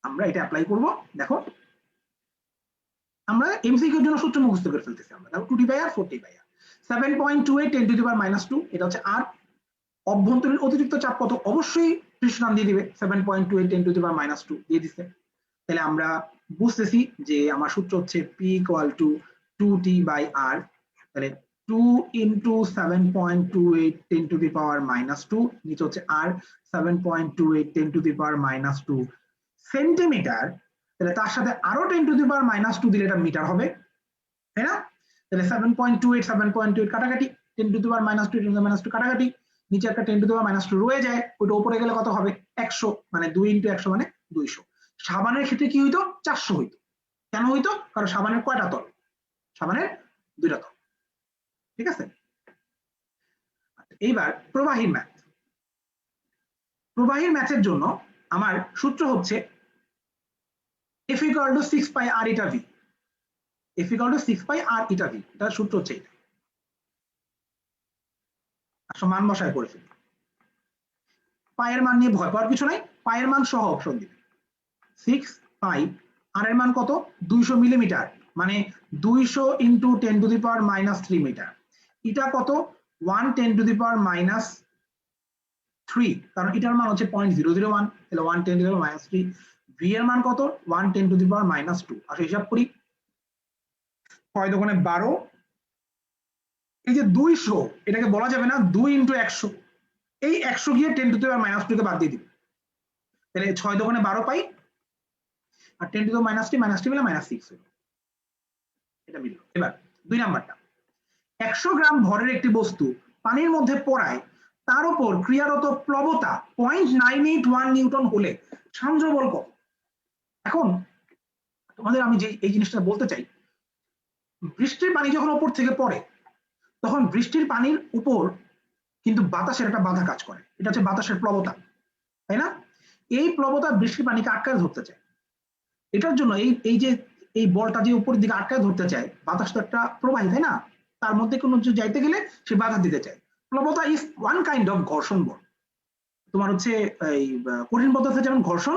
আমরা এটা অ্যাপ্লাই করব। দেখো, আমরা এমসিকিউর জন্য সূত্র মুখস্থ করে ফেলতেছি। আমরা দেখো 2T/R 4T/R, 7.28 10 to the power -2, এটা হচ্ছে আর। অভ্যন্তরীণ অতিরিক্ত চাপ কত? অবশ্যই পৃষ্ঠটান দিয়ে দিবে, 7.28 10 to the power -2 দিয়ে দিচ্ছে। তাহলে আমরা বুঝতেছি যে আমার সূত্র হচ্ছে P equal to 2T/R। তাহলে 2 into 7.28 10 to the power -2, নিচে হচ্ছে R, 7.28 10 to the power -2 centimetre. তাহলে তার সাথে আরো 10 to the power -2 দিলে এটা মিটার হবে, তাই না? তাহলে 7.28 7.28 কাটাকাটি, 10 to the power -2 10 to the power -2 কাটাকাটি, নিচে একটা 10 to the power -2 রয়ে যায়, ওটা উপরে গেলে কত হবে? 100, মানে 2 into 100 মানে 200। সাবানের ক্ষেত্রে কি হইতো? 400 হইতো। কেন হইতো? কারণ সাবানের কয়টা তল? সাবানের দুইটা তল। ঠিক আছে? এইবার প্রবাহীর ম্যাথ। প্রবাহীর ম্যাথের জন্য আমার সূত্র হচ্ছে F equal to 6 pi r eta v, F equal to 6 pi r eta v, এটার সূত্র হচ্ছে এটা। আসলে মান বসায় করে ফেলি, পায়ের মান নিয়ে ভয় পাওয়ার কিছু নাই, পায়ের মান সহ অপশন দিবে। 6 পাই, আর এর মান কত 200 মিলিমিটার, মানে 200 into 10 to the power minus 3 metre. এটা কত 1 10 টু দি পাওয়ার মাইনাস 3, কারণ এটার মান হচ্ছে 0.001, তাহলে 1 10 to the power minus 3। V এর মান কত 1 10 টু দি পাওয়ার মাইনাস 2। আসলে হিসাব করি, 6 দোকানে 12, এই যে 200 এটাকে বলা যাবে না 2 ইন্টু 100, এই 100 গিয়ে 10 টু দি পাওয়ার মাইনাস 2 কে বাদ দিয়ে দিবে, তাহলে 6 দোকানে 12 পাই, আর 10 টু দি মাইনাস 3 মিলে মাইনাস 6 হলো, এটা মিলল। এবার 2 নাম্বারটা, 100 গ্রাম ভরের একটি বস্তু পানির মধ্যে পড়ায় তার উপর ক্রিয়ারত প্লবতা 0.981 নিউটন হলে সান্দ্র বল কত? এখন তোমাদের আমি যে এই জিনিসটা বলতে চাই, বৃষ্টির পানি যখন উপর থেকে পড়ে তখন বৃষ্টির পানির উপর কিন্তু বাতাসের একটা বাধা কাজ করে, এটা হচ্ছে বাতাসের প্লবতা, তাই না? এই প্লবতা বৃষ্টির পানিকে আটকায় ধরতে চায়, এটার জন্য এই যে এই বলটা যে উপরের দিকে আটকায় ধরতে চায়, বাতাস তো একটা প্রবাহী, তাই না? তার মধ্যে কোনো কিছু যাইতে গেলে সে বাধা দিতে চায়। প্লবতা ইজ ওয়ান কাইন্ড অফ ঘর্ষণ বল। তোমার হচ্ছে এই কঠিন পদার্থে যেমন ঘর্ষণ,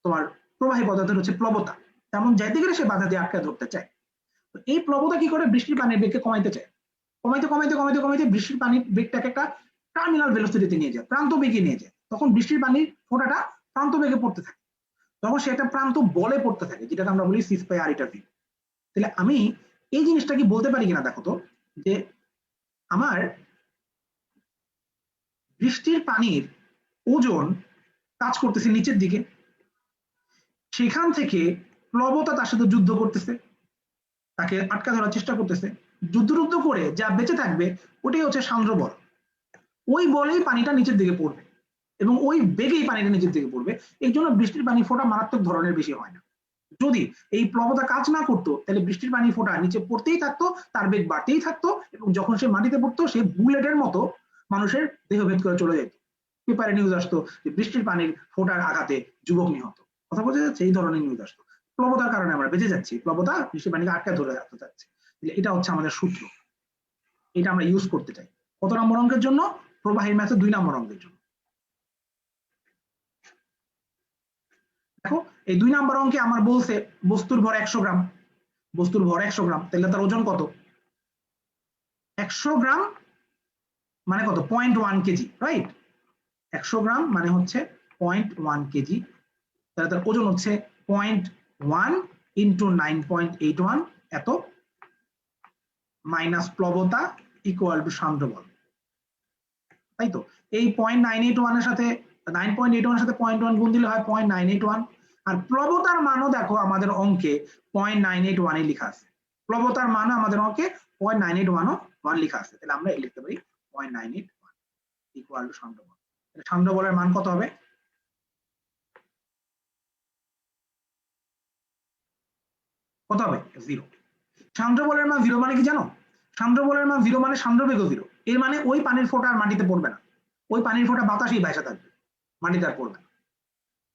তোমার প্রবাহী পদার্থের হচ্ছে প্লবতা, তেমন যাইতে গেলে সে বাধা দিয়ে আটকায় ধরতে চায়। তো এই প্লবতা কি করে বৃষ্টির পানির বেগকে কমাইতে চায়, কমাইতে বৃষ্টির পানির বেগটাকে একটা টার্মিনাল ভেলোসিটিতে নিয়ে যায়, প্রান্ত বেগে নিয়ে যায়। তখন বৃষ্টির পানির ফোঁটাটা প্রান্ত বেগে পড়তে থাকে, তখন সে একটা প্রান্ত বলে পড়তে থাকে, যেটাকে আমরা বলি 6 পাই r eta v। তাহলে আমি এই জিনিসটা কি বলতে পারি কিনা দেখো তো, যে আমার বৃষ্টির পানির ওজন কাজ করতেছে নিচের দিকে, সেখান থেকে প্লবতা তার সাথে যুদ্ধ করতেছে, তাকে আটকা ধরার চেষ্টা করতেছে, যুদ্ধ করে যা বেঁচে থাকবে ওটাই হচ্ছে সান্দ্র বল। ওই বলেই পানিটা নিচের দিকে পড়বে এবং ওই বেগেই পানিটা নিচের দিকে পড়বে, এই জন্য বৃষ্টির পানি ফোঁটা মারাত্মক ধরনের বেশি হয় না। যদি এই প্লবতা কাজ না করতো তাহলে বৃষ্টির পানি ফোঁটা নিচে পড়তেই থাকতো, তার বেগ বাড়তেই থাকতো, এবং যখন সে মাটিতে পড়তো সে বুলেটের মতো মানুষের দেহভেদ করে চলে যেত। পেপারে নিউজ আসতো যে বৃষ্টির পানির ফোঁটার আঘাতে যুবক নিহত, কথা বোঝা যাচ্ছে? এই ধরনের নিউজ আসতো। প্লবতার কারণে আমরা বেঁচে যাচ্ছি, প্লবতা বৃষ্টির পানিকে আটকায় ধরে রাখতে চাচ্ছে। এটা হচ্ছে আমাদের সূত্র, এটা আমরা ইউজ করতে চাই। কত নম্বর অঙ্কের জন্য? প্রবাহীর ম্যাথে 2 নম্বর অঙ্কের জন্য। দেখো এই 2 নম্বর অঙ্কে আমার বলছে বস্তুর ভর 100 গ্রাম, বস্তুর ভর 100 গ্রাম, তাহলে তার ওজন কত? 100 গ্রাম মানে কত? 0.1 কেজি, রাইট? 100 গ্রাম মানে হচ্ছে 0.1 কেজি, তাহলে তার ওজন হচ্ছে 0.1 ইন্টু 9.81 এত, মাইনাস প্লবতা ইকুয়াল টু সান্দ্র বল, তাই তো? এই 0.981 এর সাথে 9.81 এর সাথে 0.1 গুণ দিলে হয় 0.981, আর প্লবতার মানও দেখো আমাদের অঙ্কে 0.981 লেখা আছে, প্লবতার মান আমাদের অঙ্কে 0.981 লেখা আছে, তাহলে আমরা লিখতে পারি 0.981 ইকুয়াল টু সান্দ্র বল। সান্দ্র বলের মান কত হবে? কত হবে? 0। সান্দ্র বলের মান 0 মানে কি জানো? সান্দ্র বলের মান 0 মানে সান্দ্র বেগ 0, এর মানে ওই পানির ফোঁটা আর মাটিতে পড়বে না, ওই পানির ফোঁটা বাতাসেই ভাসা থাকবে, মাটিতে আর পড়বে না।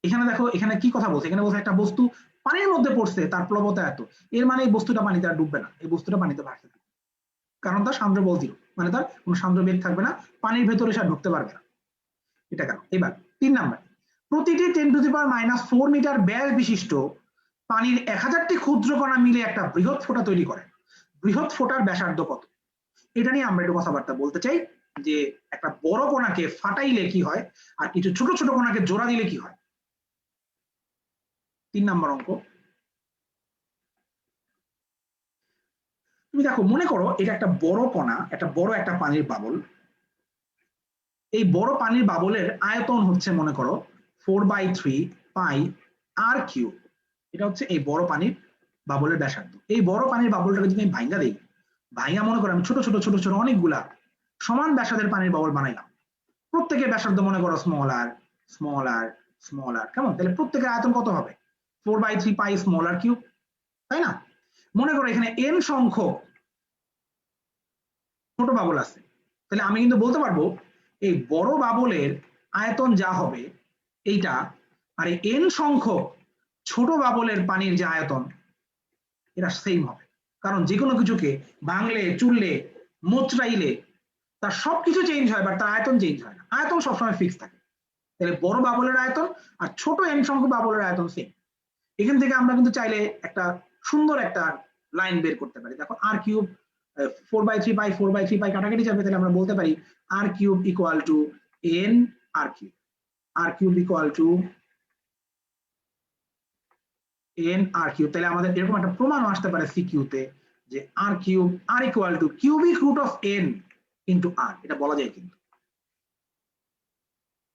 এখানে দেখো এখানে কি কথা বলছে, এখানে বলছে একটা বস্তু পানির মধ্যে পড়ছে, তার প্লবতা এত, এর মানে এই বস্তুটা পানিতে আর ডুববে না, এই বস্তুটা পানিতে ভাসতে থাকবে, কারণ তার সান্দ্র বল 0, মানে তার কোনো সান্দ্র বেগ থাকবে না, পানির ভেতরে সে ঢুকতে পারবে না। এটা কেন? এবার 3 নাম্বার, প্রতিটি 10 to the power minus 4 metre ব্যাস বিশিষ্ট পানির 1000টি ক্ষুদ্র কণা মিলে একটা বৃহৎ ফোঁটা তৈরি করে, বৃহৎ ফোঁটার ব্যাসার্ধ কত? এটা নিয়ে আমরা একটু কথাবার্তা বলতে চাই, যে একটা বড় কণাকে ফাটাইলে কি হয় আর কিছু ছোট ছোট কণাকে জোড়া দিলে কি হয়। 3 নম্বর অঙ্ক, তুমি দেখো মনে করো এটা একটা বড় কণা, একটা বড় একটা পানির বাবল, এই বড় পানির বাবলের আয়তন হচ্ছে মনে করো 4/3 পাই r কিউব, এটা হচ্ছে এই বড় পানির বাবলের ব্যাসার্ধ। এই বড় পানির বাবলটাকে যদি আমি ভাঙ্গা দেই, ভাঙ্গা মনে করো আমি ছোট ছোট ছোট ছোট অনেকগুলা সমান ব্যাসার্ধের পানির বাবল বানাইলাম, প্রত্যেকের ব্যাসার্ধ মনে করো স্মল আর স্মল আর স্মল আর, কেমন? তাহলে প্রত্যেকের আয়তন কত হবে? 4/3 পাই স্মল আর কিউব, তাই না? মনে করো এখানে n সংখ্যক ছোট বাবল আছে, তাহলে আমি কিন্তু বলতে পারবো এই বড় বাবলের আয়তন যা হবে এইটা, আর এই n সংখ্যক ছোট বাবলের পানির যে আয়তন এটা সেম হবে, কারণ যে কোনো কিছুকে ভাঙলে চুললে মোচড়াইলে তার সবকিছু চেঞ্জ হয়, বাট তার আয়তন চেঞ্জ হয় না, আয়তন সবসময় ফিক্স থাকে। তাহলে বড় বাবলের আয়তন আর ছোট এন সংখ্যক বাবলের আয়তন সেম। এখান থেকে আমরা কিন্তু চাইলে একটা সুন্দর একটা লাইন বের করতে পারি। দেখো আর কিউব 4/3 পাই 4/3 পাই কাটাকাটি যাবে, তাহলে আমরা বলতে পারি R cube equal to N R cube, R cube equal to N R cube. তাহলে আমাদের এরকম একটা প্রমাণ আসতে পারে সিকিউতে যে R cube R equal to cubic root of N into R, এটা বলা যায় কিন্তু,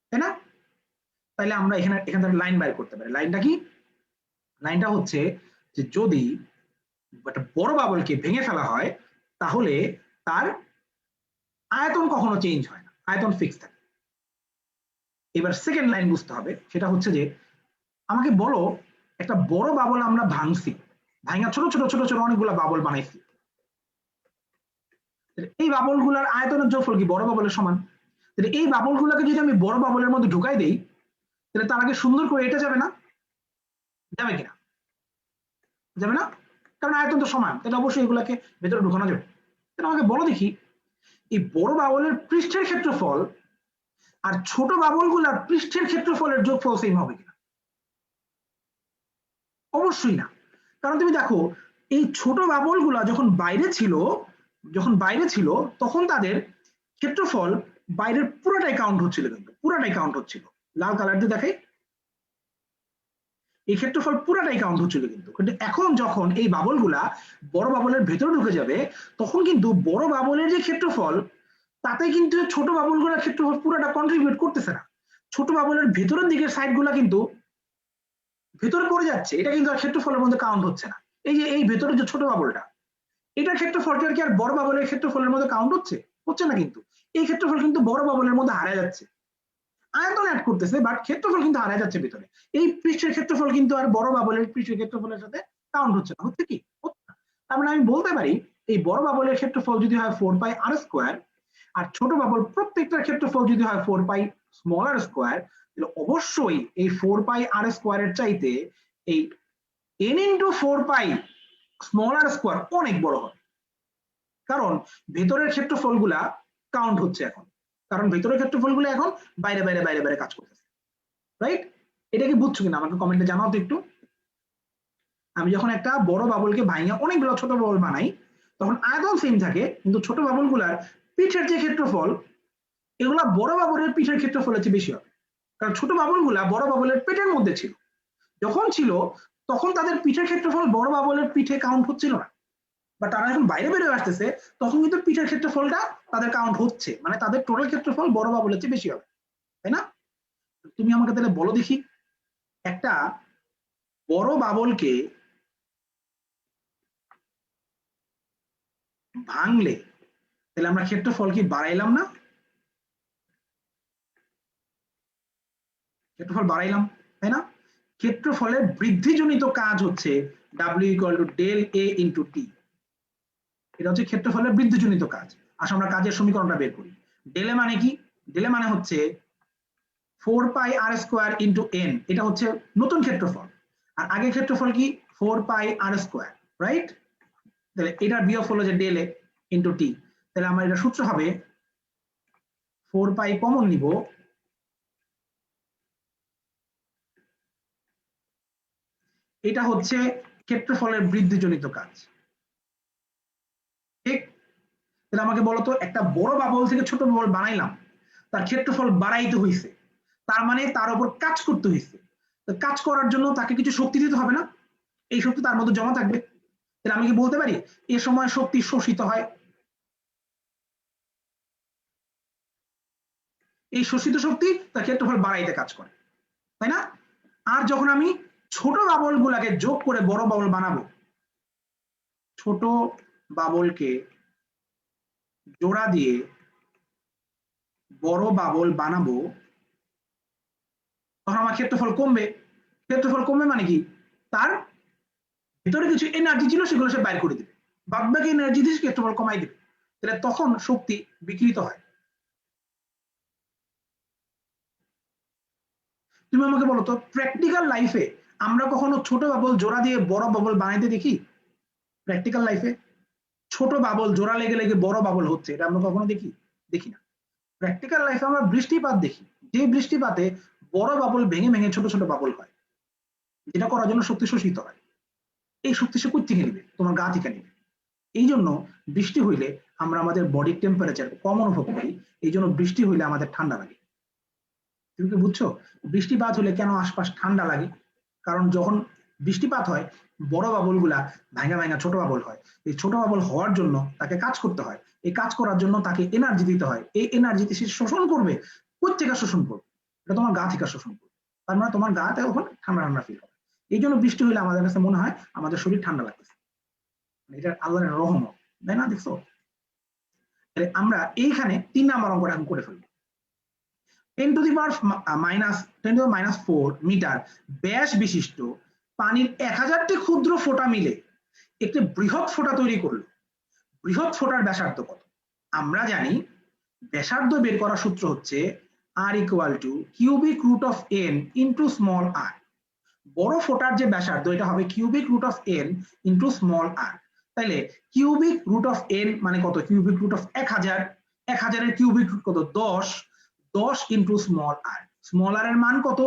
তাই না? তাহলে আমরা এখান থেকে লাইন বাইর করতে পারি। লাইনটা কি? লাইনটা হচ্ছে যে যদি একটা বড় বাবলকে ভেঙে ফেলা হয় তাহলে তার আয়তন কখনো চেঞ্জ হয় না, আয়তন ফিক্স থাকে। এবার সেকেন্ড লাইন বুঝতে হবে, সেটা হচ্ছে যে আমাকে বলো একটা বড় বাবল আমরা ভাঙছি, ভাঙা ছোট ছোট ছোট ছোট অনেকগুলো বাবল বানাইছি, এই বাবলগুলোর আয়তনের যোগফল কি বড় বাবলের সমান? তাহলে এই বাবলগুলোকে যদি আমি বড় বাবলের মধ্যে ঢুকাই দেই তাহলে তার আগে সুন্দর করে এটা যাবে না? যাবে কিনা? যাবে না, কারণ আয়তন তো সমান, তাহলে অবশ্যই এগুলাকে ভেতরে ঢুকানো যাবে। তাহলে আমাকে বলো দেখি এই বড় বাবলের পৃষ্ঠের ক্ষেত্রফল আর ছোট বাবলগুলার পৃষ্ঠের ক্ষেত্রফলের যোগফল সেম হবে কিনা? অবশ্যই না, কারণ তুমি দেখো এই ছোট বাবলগুলা যখন বাইরে ছিল তখন তাদের ক্ষেত্রফল বাইরের পুরোটাই কাউন্ট হচ্ছিল, কিন্তু পুরোটাই কাউন্ট হচ্ছিল, লাল কালার দিয়ে দেখাই, এই ক্ষেত্রফল পুরাটাই কাউন্ট হচ্ছিল। কিন্তু এখন যখন এই বাবলগুলা বড় বাবলের ভেতরে ঢুকে যাবে তখন কিন্তু বড় বাবলের যে ক্ষেত্রফল তাতে কিন্তু ছোট বাবলগুলোর ক্ষেত্রফল পুরাটা কন্ট্রিবিউট করতেছে না, ছোট বাবলের ভেতরের দিকের সাইডগুলা কিন্তু ভেতরে পড়ে যাচ্ছে, এটা কিন্তু আর ক্ষেত্রফলের মধ্যে কাউন্ট হচ্ছে না। এই যে এই ভেতরে যে ছোট বাবলটা, এটার ক্ষেত্রফলটা কি আর বড় বাবলের ক্ষেত্রফলের মধ্যে কাউন্ট হচ্ছে না, কিন্তু এই ক্ষেত্রফল কিন্তু বড় বাবলের মধ্যে হারিয়ে যাচ্ছে, আয়তন অ্যাড করতেছে বাট ক্ষেত্রফল কিন্তু হারিয়ে যাচ্ছে ভিতরে। এই পৃষ্ঠের ক্ষেত্রফল কিন্তু আর বড় বাবলের পৃষ্ঠের ক্ষেত্রফলের সাথে কাউন্ট হচ্ছে না, হচ্ছে কি? তার মানে আমি বলতে পারি এই বড় বাবলের ক্ষেত্রফল যদি হয় 4 পাই আর স্কোয়ার আর ছোট বাবল প্রত্যেকটার ক্ষেত্রফল যদি হয় 4 পাই স্মল আর স্কোয়ার, তাহলে অবশ্যই এই 4 পাই আর স্কোয়ারের চাইতে এই n ইন্টু 4 পাই স্মল আর স্কোয়ার অনেক বড় হবে, কারণ ভেতরের ক্ষেত্রফলগুলা কাউন্ট হচ্ছে এখন, কারণ ভেতরের ক্ষেত্রফলগুলো এখন বাইরে বাইরে বাইরে বাইরে কাজ করতেছে, রাইট? এটা কি বুঝছো কিনা আমাকে কমেন্টে জানাও তো একটু। আমি যখন একটা বড় বাবলকে ভাঙিয়ে অনেকগুলো ছোট বাবল বানাই তখন আয়তন সেম থাকে, কিন্তু ছোট বাবলগুলার পিঠের যে ক্ষেত্রফল এগুলা বড় বাবলের পিঠের ক্ষেত্রফলের চেয়ে বেশি হবে, কারণ ছোট বাবলগুলা বড় বাবলের পেটের মধ্যে ছিল, যখন ছিল তখন তাদের পিঠের ক্ষেত্রফল বড় বাবলের পিঠে কাউন্ট হচ্ছিল না, বা তারা যখন বাইরে বেরোয় আসতেছে তখন কিন্তু পিঠের ক্ষেত্রফলটা তাদের কাউন্ট হচ্ছে, মানে তাদের টোটাল ক্ষেত্রফল বড় বাবলের চেয়ে বেশি হবে, তাই না? তুমি আমাকে তাহলে বলো দেখি একটা বড় বাবলকে ভাঙলে তাহলে আমরা ক্ষেত্রফল কি বাড়াইলাম না? ক্ষেত্রফল বাড়াইলাম, তাই না? ক্ষেত্রফলের বৃদ্ধিজনিত কাজ হচ্ছে W equal to del A into T, এটা হচ্ছে ক্ষেত্রফলের বৃদ্ধিজনিত কাজ। আসলে আমরা কাজের সমীকরণটা বের করি। ডেলে মানে কি? ডেলে মানে হচ্ছে 4 পাই আর স্কোয়ার ইন্টু এন, এটা হচ্ছে নতুন ক্ষেত্রফল, আর আগের ক্ষেত্রফল কি 4 পাই আর স্কোয়ার, রাইট? তাহলে এটার বিয়োগ হলো যে ডেল এ ইন্টু টি, তাহলে আমার এটা সূত্র হবে 4 পাই কমন নিব, এটা হচ্ছে ক্ষেত্রফলের বৃদ্ধিজনিত কাজ, ঠিক? তাহলে আমাকে বলতো একটা বড় বাবল থেকে ছোট বাবল বানাইলাম, তার ক্ষেত্রফল বাড়াইতে হইছে, তার মানে তার উপর কাজ করতে হইছে, কাজ করার জন্য তাকে কিছু শক্তি দিতে হবে না? এই শক্তি তার মধ্যে জমা থাকবে, তাহলে আমি কি বলতে পারি এ সময় শক্তি শোষিত হয়, এই শোষিত শক্তি তার ক্ষেত্রফল বাড়াইতে কাজ করে, তাই না? আর যখন আমি ছোট বাবল গুলাকে যোগ করে বড় বাবল বানাবো, ছোট বাবলকে জোড়া দিয়ে বড় বাবল বানাবো, তখন আমার ক্ষেত্রফল কমবে, ক্ষেত্রফল কমবে মানে কি তার ভিতরে কিছু এনার্জি ছিল সেগুলো সে বাইর করে দিবে, বাদ বাকি এনার্জি দিয়ে ক্ষেত্রফল কমাই দিবে, তাহলে তখন শক্তি বিকৃত হয়। তুমি আমাকে বলো তো প্র্যাকটিক্যাল লাইফে আমরা কখনো ছোট বাবল জোড়া দিয়ে বড় বাবল বানাইতে দেখি প্র্যাকটিক্যাল লাইফে? ছোট বাবল জোড়া লেগে লেগে বড় বাবল হচ্ছে, এটা আমরা কখনো দেখি না। প্র্যাকটিক্যাল লাইফে আমরা বৃষ্টিপাত দেখি, যে বৃষ্টিপাতে বড় বাবল ভেঙে ভেঙে ছোট ছোট বাবল হয়, যেটা করার জন্য শক্তি শোষিত হয়। এই শক্তি সে কোথা থেকে নিবে? তোমার গা থেকে নিবে। এই জন্য বৃষ্টি হইলে আমরা আমাদের বডির টেম্পারেচার কম অনুভব করি, এই জন্য বৃষ্টি হইলে আমাদের ঠান্ডা লাগে। তুমি কি বুঝছো? বৃষ্টিপাত হলে কেন আশপাশ ঠান্ডা লাগে? কারণ যখন বৃষ্টিপাত হয় বড় বাবল গুলা ভাঙা ভাঙা ছোট বাবল হয়। এই ছোট বাবল হওয়ার জন্য তাকে কাজ করতে হয়, এই কাজ করার জন্য তাকে এনার্জি দিতে হয়। এই এনার্জিতে সে শোষণ করবে। কোথা থেকে শোষণ করবে? এটা তোমার গা থেকে শোষণ করবে। তার মানে তোমার গাতে তখন ঠান্ডা ঠান্ডা ফিল হবে। এই জন্য বৃষ্টি হলে আমাদের কাছে মনে হয় আমাদের শরীর ঠান্ডা লাগতেছে, এটা আল্লাহর রহমত, তাই না? দেখছো? আমরা এইখানে 3 নাম্বার অঙ্কটা এখন করে ফেলবো। 10⁻⁻4 মিটার ব্যাস বিশিষ্ট পানির 1000টি ক্ষুদ্র ফোঁটা মিলে একটি বৃহৎ ফোঁটা তৈরি করলো। বৃহৎ ফোঁটার ব্যাসার্ধ কত? আমরা জানি ব্যাসার্ধ বের করার সূত্র হচ্ছে r = cubic root of n into small r। বড় ফোঁটার যে ব্যাসার্ধ এটা হবে cubic root of n into small r। তাইলে কিউবিক রুট অফ n মানে কত? কিউবিক রুট অফ 1000, 1000 এর কিউবিক রুট কত? 10, 10 into small r। Small r এর মান কত?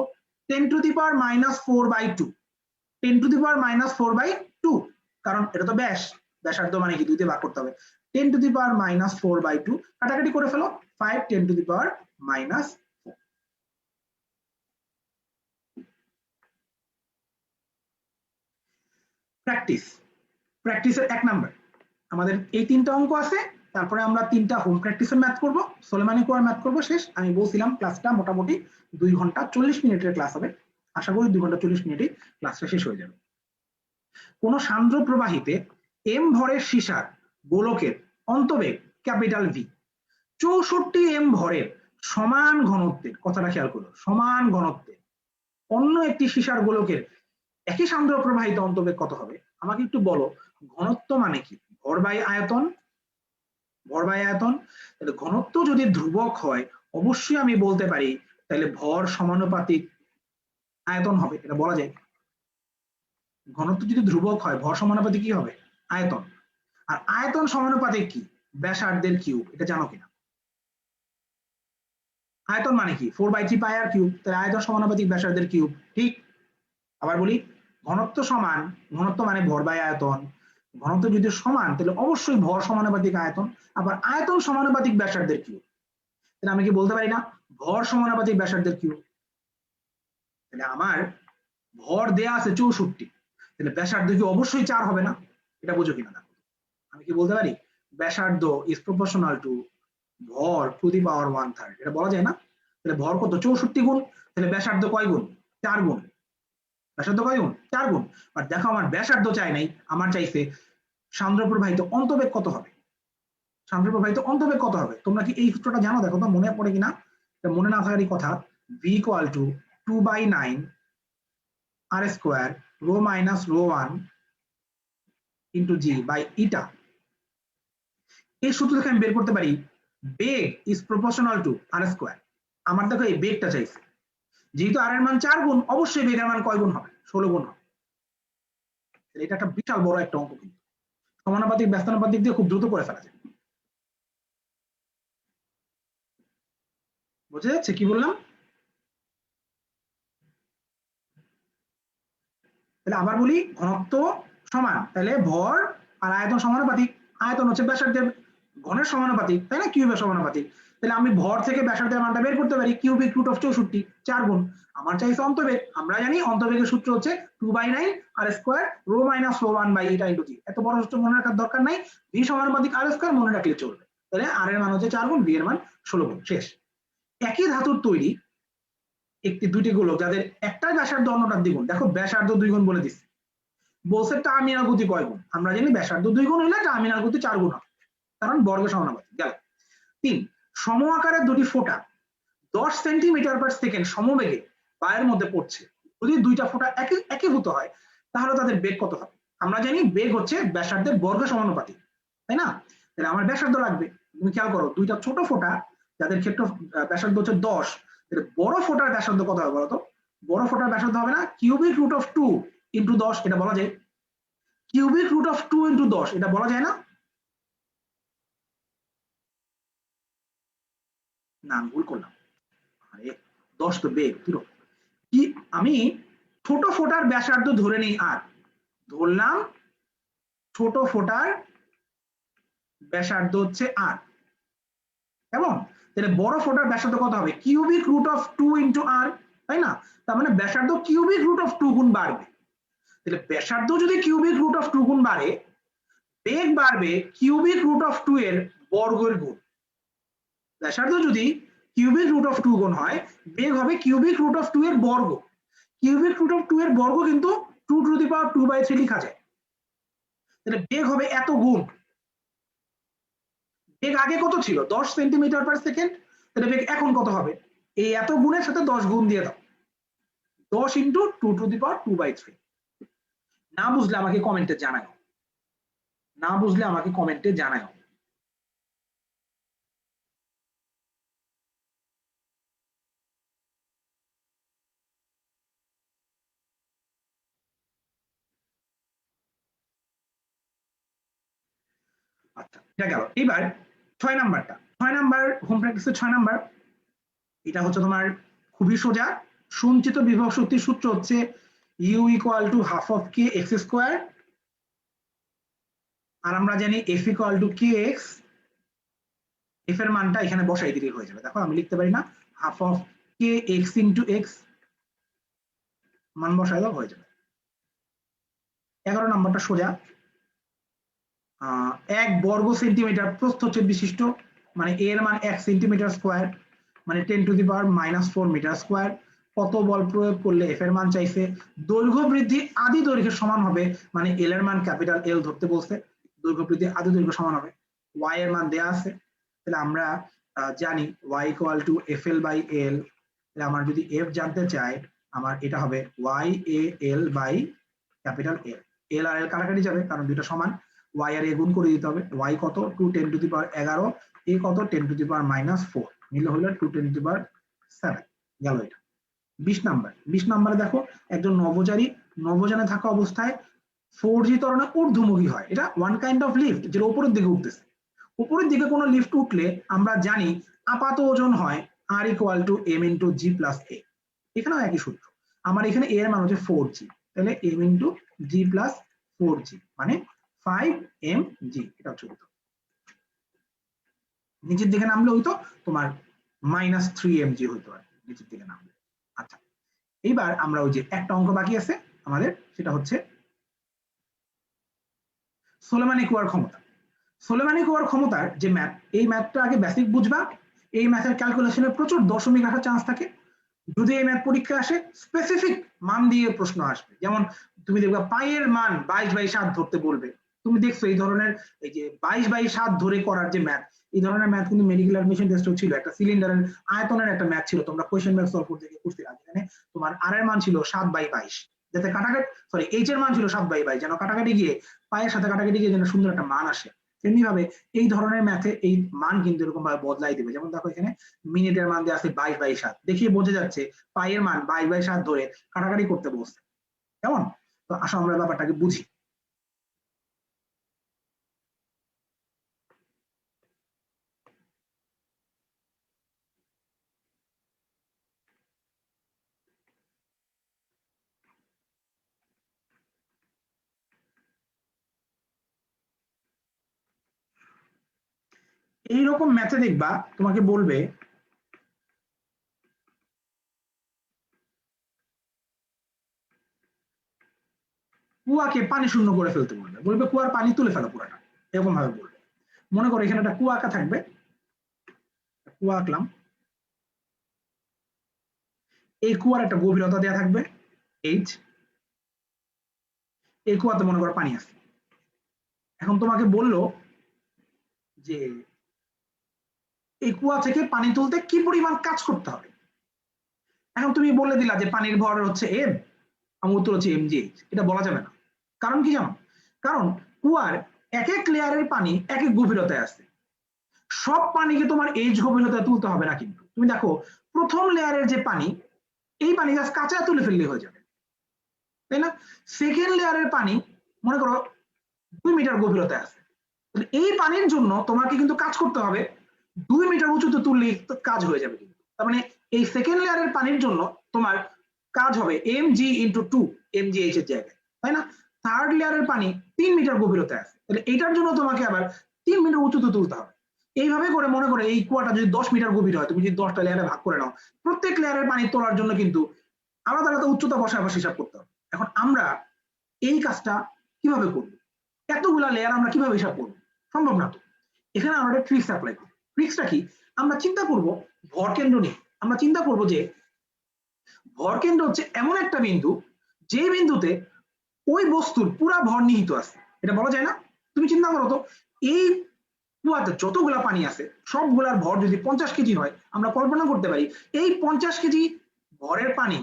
10⁻⁻4/2, 10⁻⁻4/2, কারণ এটা তো ব্যাস, ব্যাসার্ধ মানে কি 2 দিয়ে ভাগ করতে হবে। 10⁻⁻4/2 কাটাকাটি করে ফেলো, 5 10⁻⁻4। প্র্যাকটিসের 1 নাম্বার আমাদের এই 3টা অঙ্ক আছে, তারপরে আমরা 3টা হোম প্র্যাকটিসের ম্যাথ করব, সোলেমানি কোয়ার ম্যাথ করব, শেষ। আমি বলছিলাম ক্লাসটা মোটামুটি 2 ঘন্টা 40 মিনিটের ক্লাস হবে, আশা করি 2 ঘন্টা 40 মিনিটে ক্লাসটা শেষ হয়ে যাবে। কোন সান্দ্র প্রবাহিতে m ভরের সীসার গোলকের অন্তবেগ ক্যাপিটাল V 64 m ভরের সমান ঘনত্বের, কথাটা খেয়াল করো, সমান ঘনত্বের অন্য একটি সীসার গোলকের একই সান্দ্র প্রবাহিত অন্তবেগ কত হবে? আমাকে একটু বলো, ঘনত্ব মানে কি? ভর বাই আয়তন, ভর বাই আয়তন। তাহলে ঘনত্ব যদি ধ্রুবক হয় অবশ্যই আমি বলতে পারি তাহলে ভর সমানুপাতিক আয়তন হবে, এটা বলা যায়। ঘনত্ব যদি ধ্রুবক হয় ভর সমানুপাতিক কি হবে? আয়তন। আর আয়তন সমানুপাতিক কি? ব্যাসার্ধের কিউব, এটা জানো কিনা? আয়তন মানে কি? 4/3 পাই আর কিউব, তাহলে আয়তন সমানুপাতিক ব্যাসার্ধের কিউব, ঠিক। আবার বলি, ঘনত্ব সমান, ঘনত্ব মানে ভর বাই আয়তন, ঘনত্ব যদি সমান তাহলে অবশ্যই ভর সমানুপাতিক আয়তন, আবার আয়তন সমানুপাতিক ব্যাসার্ধের কিউব। তাহলে আমি কি বলতে পারি না ভর সমানুপাতিক ব্যাসার্ধের কিউব? তাহলে আমার ভর দেয়া আছে 64, তাহলে ব্যাসার্ধ কি অবশ্যই 4 হবে না? এটা বুঝো কিনা দেখো। আমি কি বলতে পারি ব্যাসার্ধ ইজ প্রপোর্শনাল টু ভর টু দি পাওয়ার 1/3, এটা বলা যায় না? তাহলে ভর কত? 64 গুণ, তাহলে ব্যাসার্ধ কয় গুণ? 4 গুণ। ব্যাসার্ধ কয় গুণ? 4 গুণ। আর দেখো আমার ব্যাসার্ধ চাই নাই, আমার চাইছে সান্দ্র প্রবাহিত অন্তবেগ কত হবে। সান্দ্র প্রবাহিত অন্তবেগ কত হবে? তোমরা কি এই সূত্রটা জানো? দেখো তো মনে পড়ে কিনা। এটা মনে না থাকারই কথা। v = 2/9 r² rho minus rho 1 into g by eta। এই সূত্র থেকে আমি বের করতে পারি বেগ ইজ প্রপোর্শনাল টু r²। আমার দেখো এই বেগটা চাইছে, যেহেতু r এর মান 4 গুণ, অবশ্যই বেগের মান কয় গুণ হবে? 16 গুণ হবে। এটা একটা বিশাল বড় একটা অঙ্ক, কিন্তু সমানুপাতিক ব্যস্তানুপাতিক দিয়ে খুব দ্রুত করে ফেলা যায়। বুঝা যাচ্ছে কি বললাম? তাহলে আবার বলি, ঘনত্ব সমান, তাহলে ভর আর আয়তন সমানুপাতিক। আয়তন হচ্ছে ব্যাসার্ধের ঘনের সমানুপাতিক, তাই না? কিউবের সমানুপাতিক। তাহলে আমি ভর থেকে ব্যাসার্ধের মানটা বের করতে পারি, কিউবিক রুট অফ 64, 4 গুণ। আমার চাইছে অন্তবেগ, আমরা জানি অন্তবেগের সূত্র হচ্ছে 2/9 r² rho minus rho 1 by eta into g। এত বড় সূত্র মনে রাখার দরকার নাই, v সমানুপাতিক r² মনে রাখলে চলবে। তাহলে r এর মান হচ্ছে 4 গুণ, v এর মান 16 গুণ, শেষ। একই ধাতুর তৈরি একটি দুইটি গোলক যাদের একটাই ব্যাসার্ধ অন্যটার দ্বিগুণ, দেখো ব্যাসার্ধ 2 গুণ বলে দিচ্ছে, বলছে টার্মিনাল গতি কয় গুণ? আমরা জানি ব্যাসার্ধ 2 গুণ হলে টার্মিনাল গতি 4 গুণ হবে, কারণ বর্গ সমানুপাতিক। গেল। 3, সম আকারের দুটি ফোঁটা 10 সেন্টিমিটার/সেকেন্ড সমবেগে বায়ুর মধ্যে পড়ছে। যদি দুইটা ফোঁটা একীভূত হয় তাহলে তাদের বেগ কত হবে? আমরা জানি বেগ হচ্ছে ব্যাসার্ধের বর্গ সমানুপাতিক, তাই না? তাহলে আমার ব্যাসার্ধ লাগবে। তুমি খেয়াল করো, দুইটা ছোট ফোঁটা যাদের ক্ষেত্রে ব্যাসার্ধ হচ্ছে 10, তাহলে বড় ফোঁটার ব্যাসার্ধ কত হবে বলতো? বড় ফোঁটার ব্যাসার্ধ হবে না কিউবিক রুট অফ 2 ইন্টু 10, এটা বলা যায়। কিউবিক রুট অফ 2 ইন্টু 10, এটা বলা যায় না? না আমি ভুল করলাম, আরে 10 তো বেগ পুরো কি, আমি ছোট ফোঁটার ব্যাসার্ধ ধরে নেই, আর ধরলাম ছোট ফোঁটার ব্যাসার্ধ হচ্ছে আর, কেমন? তাহলে বড় ফোঁটার ব্যাসার্ধ কত হবে? কিউবিক রুট অফ 2 ইন্টু আর, তাই না? তার মানে ব্যাসার্ধ কিউবিক রুট অফ 2 গুণ বাড়বে। তাহলে ব্যাসার্ধ যদি কিউবিক রুট অফ 2 গুণ বাড়ে, বেগ বাড়বে কিউবিক রুট অফ 2 এর বর্গের গুণ। ব্যাসার্ধ যদি কিউবিক রুট অফ 2 গুণ হয়, বেগ হবে কিউবিক রুট অফ 2 এর বর্গ। কিউবিক রুট অফ 2 এর বর্গ কিন্তু 2 টু দি পাওয়ার 2/3 লেখা যায়। তাহলে বেগ হবে এত গুণ। বেগ আগে কত ছিল? 10 সেন্টিমিটার পার সেকেন্ড। তাহলে বেগ এখন কত হবে? এই এত গুণের সাথে 10 গুণ দিয়ে দাও, 10 ইন্টু 2 টু দি পাওয়ার 2/3। না বুঝলে আমাকে কমেন্টে জানাও, না বুঝলে আমাকে কমেন্টে জানাও। আচ্ছা এটা গেল। এবার 6 নাম্বারটা, 6 নাম্বার হোম প্র্যাকটিসের 6 নাম্বার, এটা হচ্ছে তোমার খুবই সোজা। সঞ্চিত বিভব শক্তির সূত্র হচ্ছে U equal to half of K X square, আর আমরা জানি F equal to K X. F এর মানটা এখানে বসাই দিলেই হয়ে যাবে। দেখো আমি লিখতে পারি না, half of K x into x, মান বসাই দাও হয়ে যাবে। 11 নাম্বারটা সোজা, 1 বর্গ সেন্টিমিটার প্রস্থচ্ছেদ বিশিষ্ট, মানে এর মান 1 সেন্টিমিটার স্কোয়ার, মানে 10 to the power -4 metre square. কত বল প্রয়োগ করলে এফ এর মান চাইছে। দৈর্ঘ্য বৃদ্ধি আদি দৈর্ঘ্যের সমান হবে, মানে এল এর মান ক্যাপিটাল এল ধরতে বলছে, দৈর্ঘ্য বৃদ্ধি আদি দৈর্ঘ্য সমান হবে। ওয়াই এর মান দেয়া আছে, তাহলে আমরা জানি Y equal to F L by L. তাহলে আমার যদি এফ জানতে চাই, আমার এটা হবে Y A L by capital L. L আর এল কাটাকাটি যাবে কারণ দুটো সমান, ওয়াই আর এ গুণ করে দিতে হবে। ওয়াই কত? 2 10 টু দি পাওয়ার 11, এ কত? 10 টু দি পাওয়ার -4, মিলে হলো 2 10 টু দি পাওয়ার 7 গেল। এটা 20 নাম্বার। 20 নাম্বারে দেখো একজন নভোচারী নভোযানে থাকা অবস্থায় 4G ত্বরণে ঊর্ধ্বমুখী হয়। এটা ওয়ান কাইন্ড অফ লিফট, যেটা উপরের দিকে উঠতেছে। উপরের দিকে কোনো লিফট উঠলে আমরা জানি আপাত ওজন হয় R equal to M into G plus A. এখানেও একই সূত্র। আমার এখানে এ এর মান হচ্ছে 4G, তাহলে M into G plus 4G মানে 5mg। এটা হচ্ছে উত্তর। নিচের দিকে নামলে হইতো তোমার -3mg হইতো আর নিচের দিকে নামলে। আচ্ছা এইবার আমরা ওই যে একটা অঙ্ক বাকি আছে আমাদের, সেটা হচ্ছে সোলেমানি কুয়ার ক্ষমতা। সোলেমানি কুয়ার ক্ষমতার যে ম্যাথ, এই ম্যাথটা আগে বেসিক বুঝবা। এই ম্যাথের ক্যালকুলেশনে প্রচুর দশমিক আসার চান্স থাকে। যদি এই ম্যাথ পরীক্ষা আসে স্পেসিফিক মান দিয়ে প্রশ্ন আসবে, যেমন তুমি দেখবা পাইয়ের মান 22/7 ধরতে বলবে। তুমি দেখছো এই ধরনের, এই যে 22/7 ধরে করার যে ম্যাথ, এই ধরনের ম্যাথ কিন্তু মেডিকেল অ্যাডমিশন টেস্টও ছিল। একটা সিলিন্ডারের আয়তনের একটা ম্যাথ ছিল, তোমরা কোয়েশ্চেন ব্যাংক সলভ করতে গিয়ে করছিলা, যেখানে তোমার আর এর মান ছিল 7/22, যাতে কাটাকাটি, সরি এইচ এর মান ছিল 7/22, যেন কাটাকাটি গিয়ে পায়ের সাথে কাটাকাটি গিয়ে যেন সুন্দর একটা মান আসে। তেমনি ভাবে এই ধরনের ম্যাথে এই মান কিন্তু এরকম ভাবে বদলাই দিবে। যেমন দেখো এখানে মিনিটের মান দেওয়া আছে 22/7, দেখিয়ে বোঝা যাচ্ছে পায়ের মান 22/7 ধরে কাটাকাটি করতে বসছে। কেমন? তো আসো আমরা ব্যাপারটাকে বুঝি। এইরকম ম্যাথে দেখবা তোমাকে বলবে কুয়াকে পানি শূন্য করে ফেলতে বলবে, বলবে কুয়ার পানি তুলে ফেলো পুরাটা, এরকম ভাবে বলবে। মনে করো এখানে একটা কুয়া আঁকা থাকবে, কুয়া আঁকলাম, এই কুয়ার একটা গভীরতা দেওয়া থাকবে এইচ, এই কুয়াতে মনে করো পানি আছে। এখন তোমাকে বললো যে এই কুয়া থেকে পানি তুলতে কি পরিমাণ কাজ করতে হবে। এখন তুমি বলে দিলা যে পানির ভর হচ্ছে এম, আমার উত্তর হচ্ছে mgh। এটা বলা যাবে না, কারণ কি জানো? কারণ কুয়ার এক এক লেয়ারের পানি এক এক গভীরতায় আছে। সব পানিকে তোমার এইচ গভীরতায় তুলতে হবে না। কিন্তু তুমি দেখো প্রথম লেয়ারের যে পানি, এই পানি জাস্ট কাঁচা তুলে ফেললে হয়ে যাবে, তাই না? সেকেন্ড লেয়ারের পানি মনে করো 2 মিটার গভীরতায় আছে, এই পানির জন্য তোমাকে কিন্তু কাজ করতে হবে 2 মিটার উঁচুতে তুললেই কাজ হয়ে যাবে কিন্তু। তার মানে এই সেকেন্ড লেয়ারের পানির জন্য তোমার কাজ হবে mg ইন্টু 2 mgh এর জায়গায়, তাই না? থার্ড লেয়ারের পানি 3 মিটার গভীরতায় আছে, তাহলে এটার জন্য তোমাকে আবার 3 মিটার উঁচুতে তুলতে হবে। এইভাবে করে মনে করে এই কুয়াটা যদি 10 মিটার গভীর হয়, তুমি যদি 10টা লেয়ারে ভাগ করে নাও, প্রত্যেক লেয়ারের পানি তোলার জন্য কিন্তু আলাদা আলাদা উচ্চতা বসাবসি হিসাব করতে হবে। এখন আমরা এই কাজটা কিভাবে করব? এতগুলা লেয়ার আমরা কিভাবে হিসাব করব? সম্ভব না তো। এখানে আমরা একটা ট্রিক্স অ্যাপ্লাই করব। ট্রিক্সটা কি? আমরা চিন্তা করব ভরকেন্দ্র নিয়ে। আমরা চিন্তা করব যে ভরকেন্দ্র হচ্ছে এমন একটা বিন্দু, যে বিন্দুতে ওই বস্তুর পুরা ভর নিহিত আছে। এটা বলা যায় না? তুমি চিন্তা করো তো, এই কুয়াতে যতগুলা পানি আছে সবগুলার ভর যদি 50 কেজি হয়, আমরা কল্পনা করতে পারি এই 50 কেজি ভরের পানি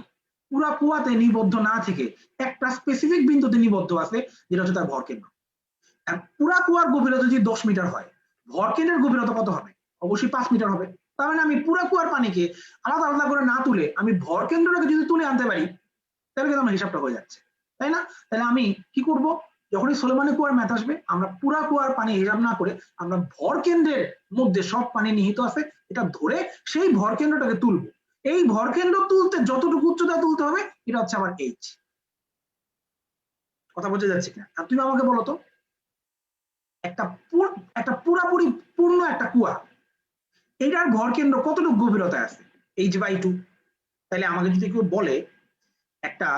পুরা কুয়াতে নিবদ্ধ না থেকে একটা স্পেসিফিক বিন্দুতে নিবদ্ধ আছে, যেটা হচ্ছে তার ভরকেন্দ্র। পুরা কুয়ার গভীরতা যদি 10 মিটার হয়, ভরকেন্দ্রের গভীরতা কত হবে? অবশ্যই 5 মিটার হবে। তার মানে আমি পুরা কুয়ার পানিকে আলাদা আলাদা করে না তুলে আমি ভরকেন্দ্রটাকে যদি তুলে আনতে পারি, তাহলে কিন্তু আমার হিসাবটা হয়ে যাচ্ছে, তাই না? তাহলে আমি কি করব, যখনই সোলেমানি কুয়ার ম্যাথ আসবে, আমরা পুরা কুয়ার পানি হিসাব না করে আমরা ভরকেন্দ্রের মধ্যে সব পানি নিহিত আছে এটা ধরে সেই ভরকেন্দ্রটাকে তুলবো। এই ভরকেন্দ্র তুলতে যতটুকু উচ্চতায় তুলতে হবে, এটা হচ্ছে আমার এইচ। কথা বোঝা যাচ্ছে কিনা? আর তুমি আমাকে বলো তো, একটা পুরাপুরি পূর্ণ একটা কুয়া, এটার ভরকেন্দ্র কতটুকু গভীরতায় আছে? h/2। তাহলে আমাকে যদি কেউ বলে একটা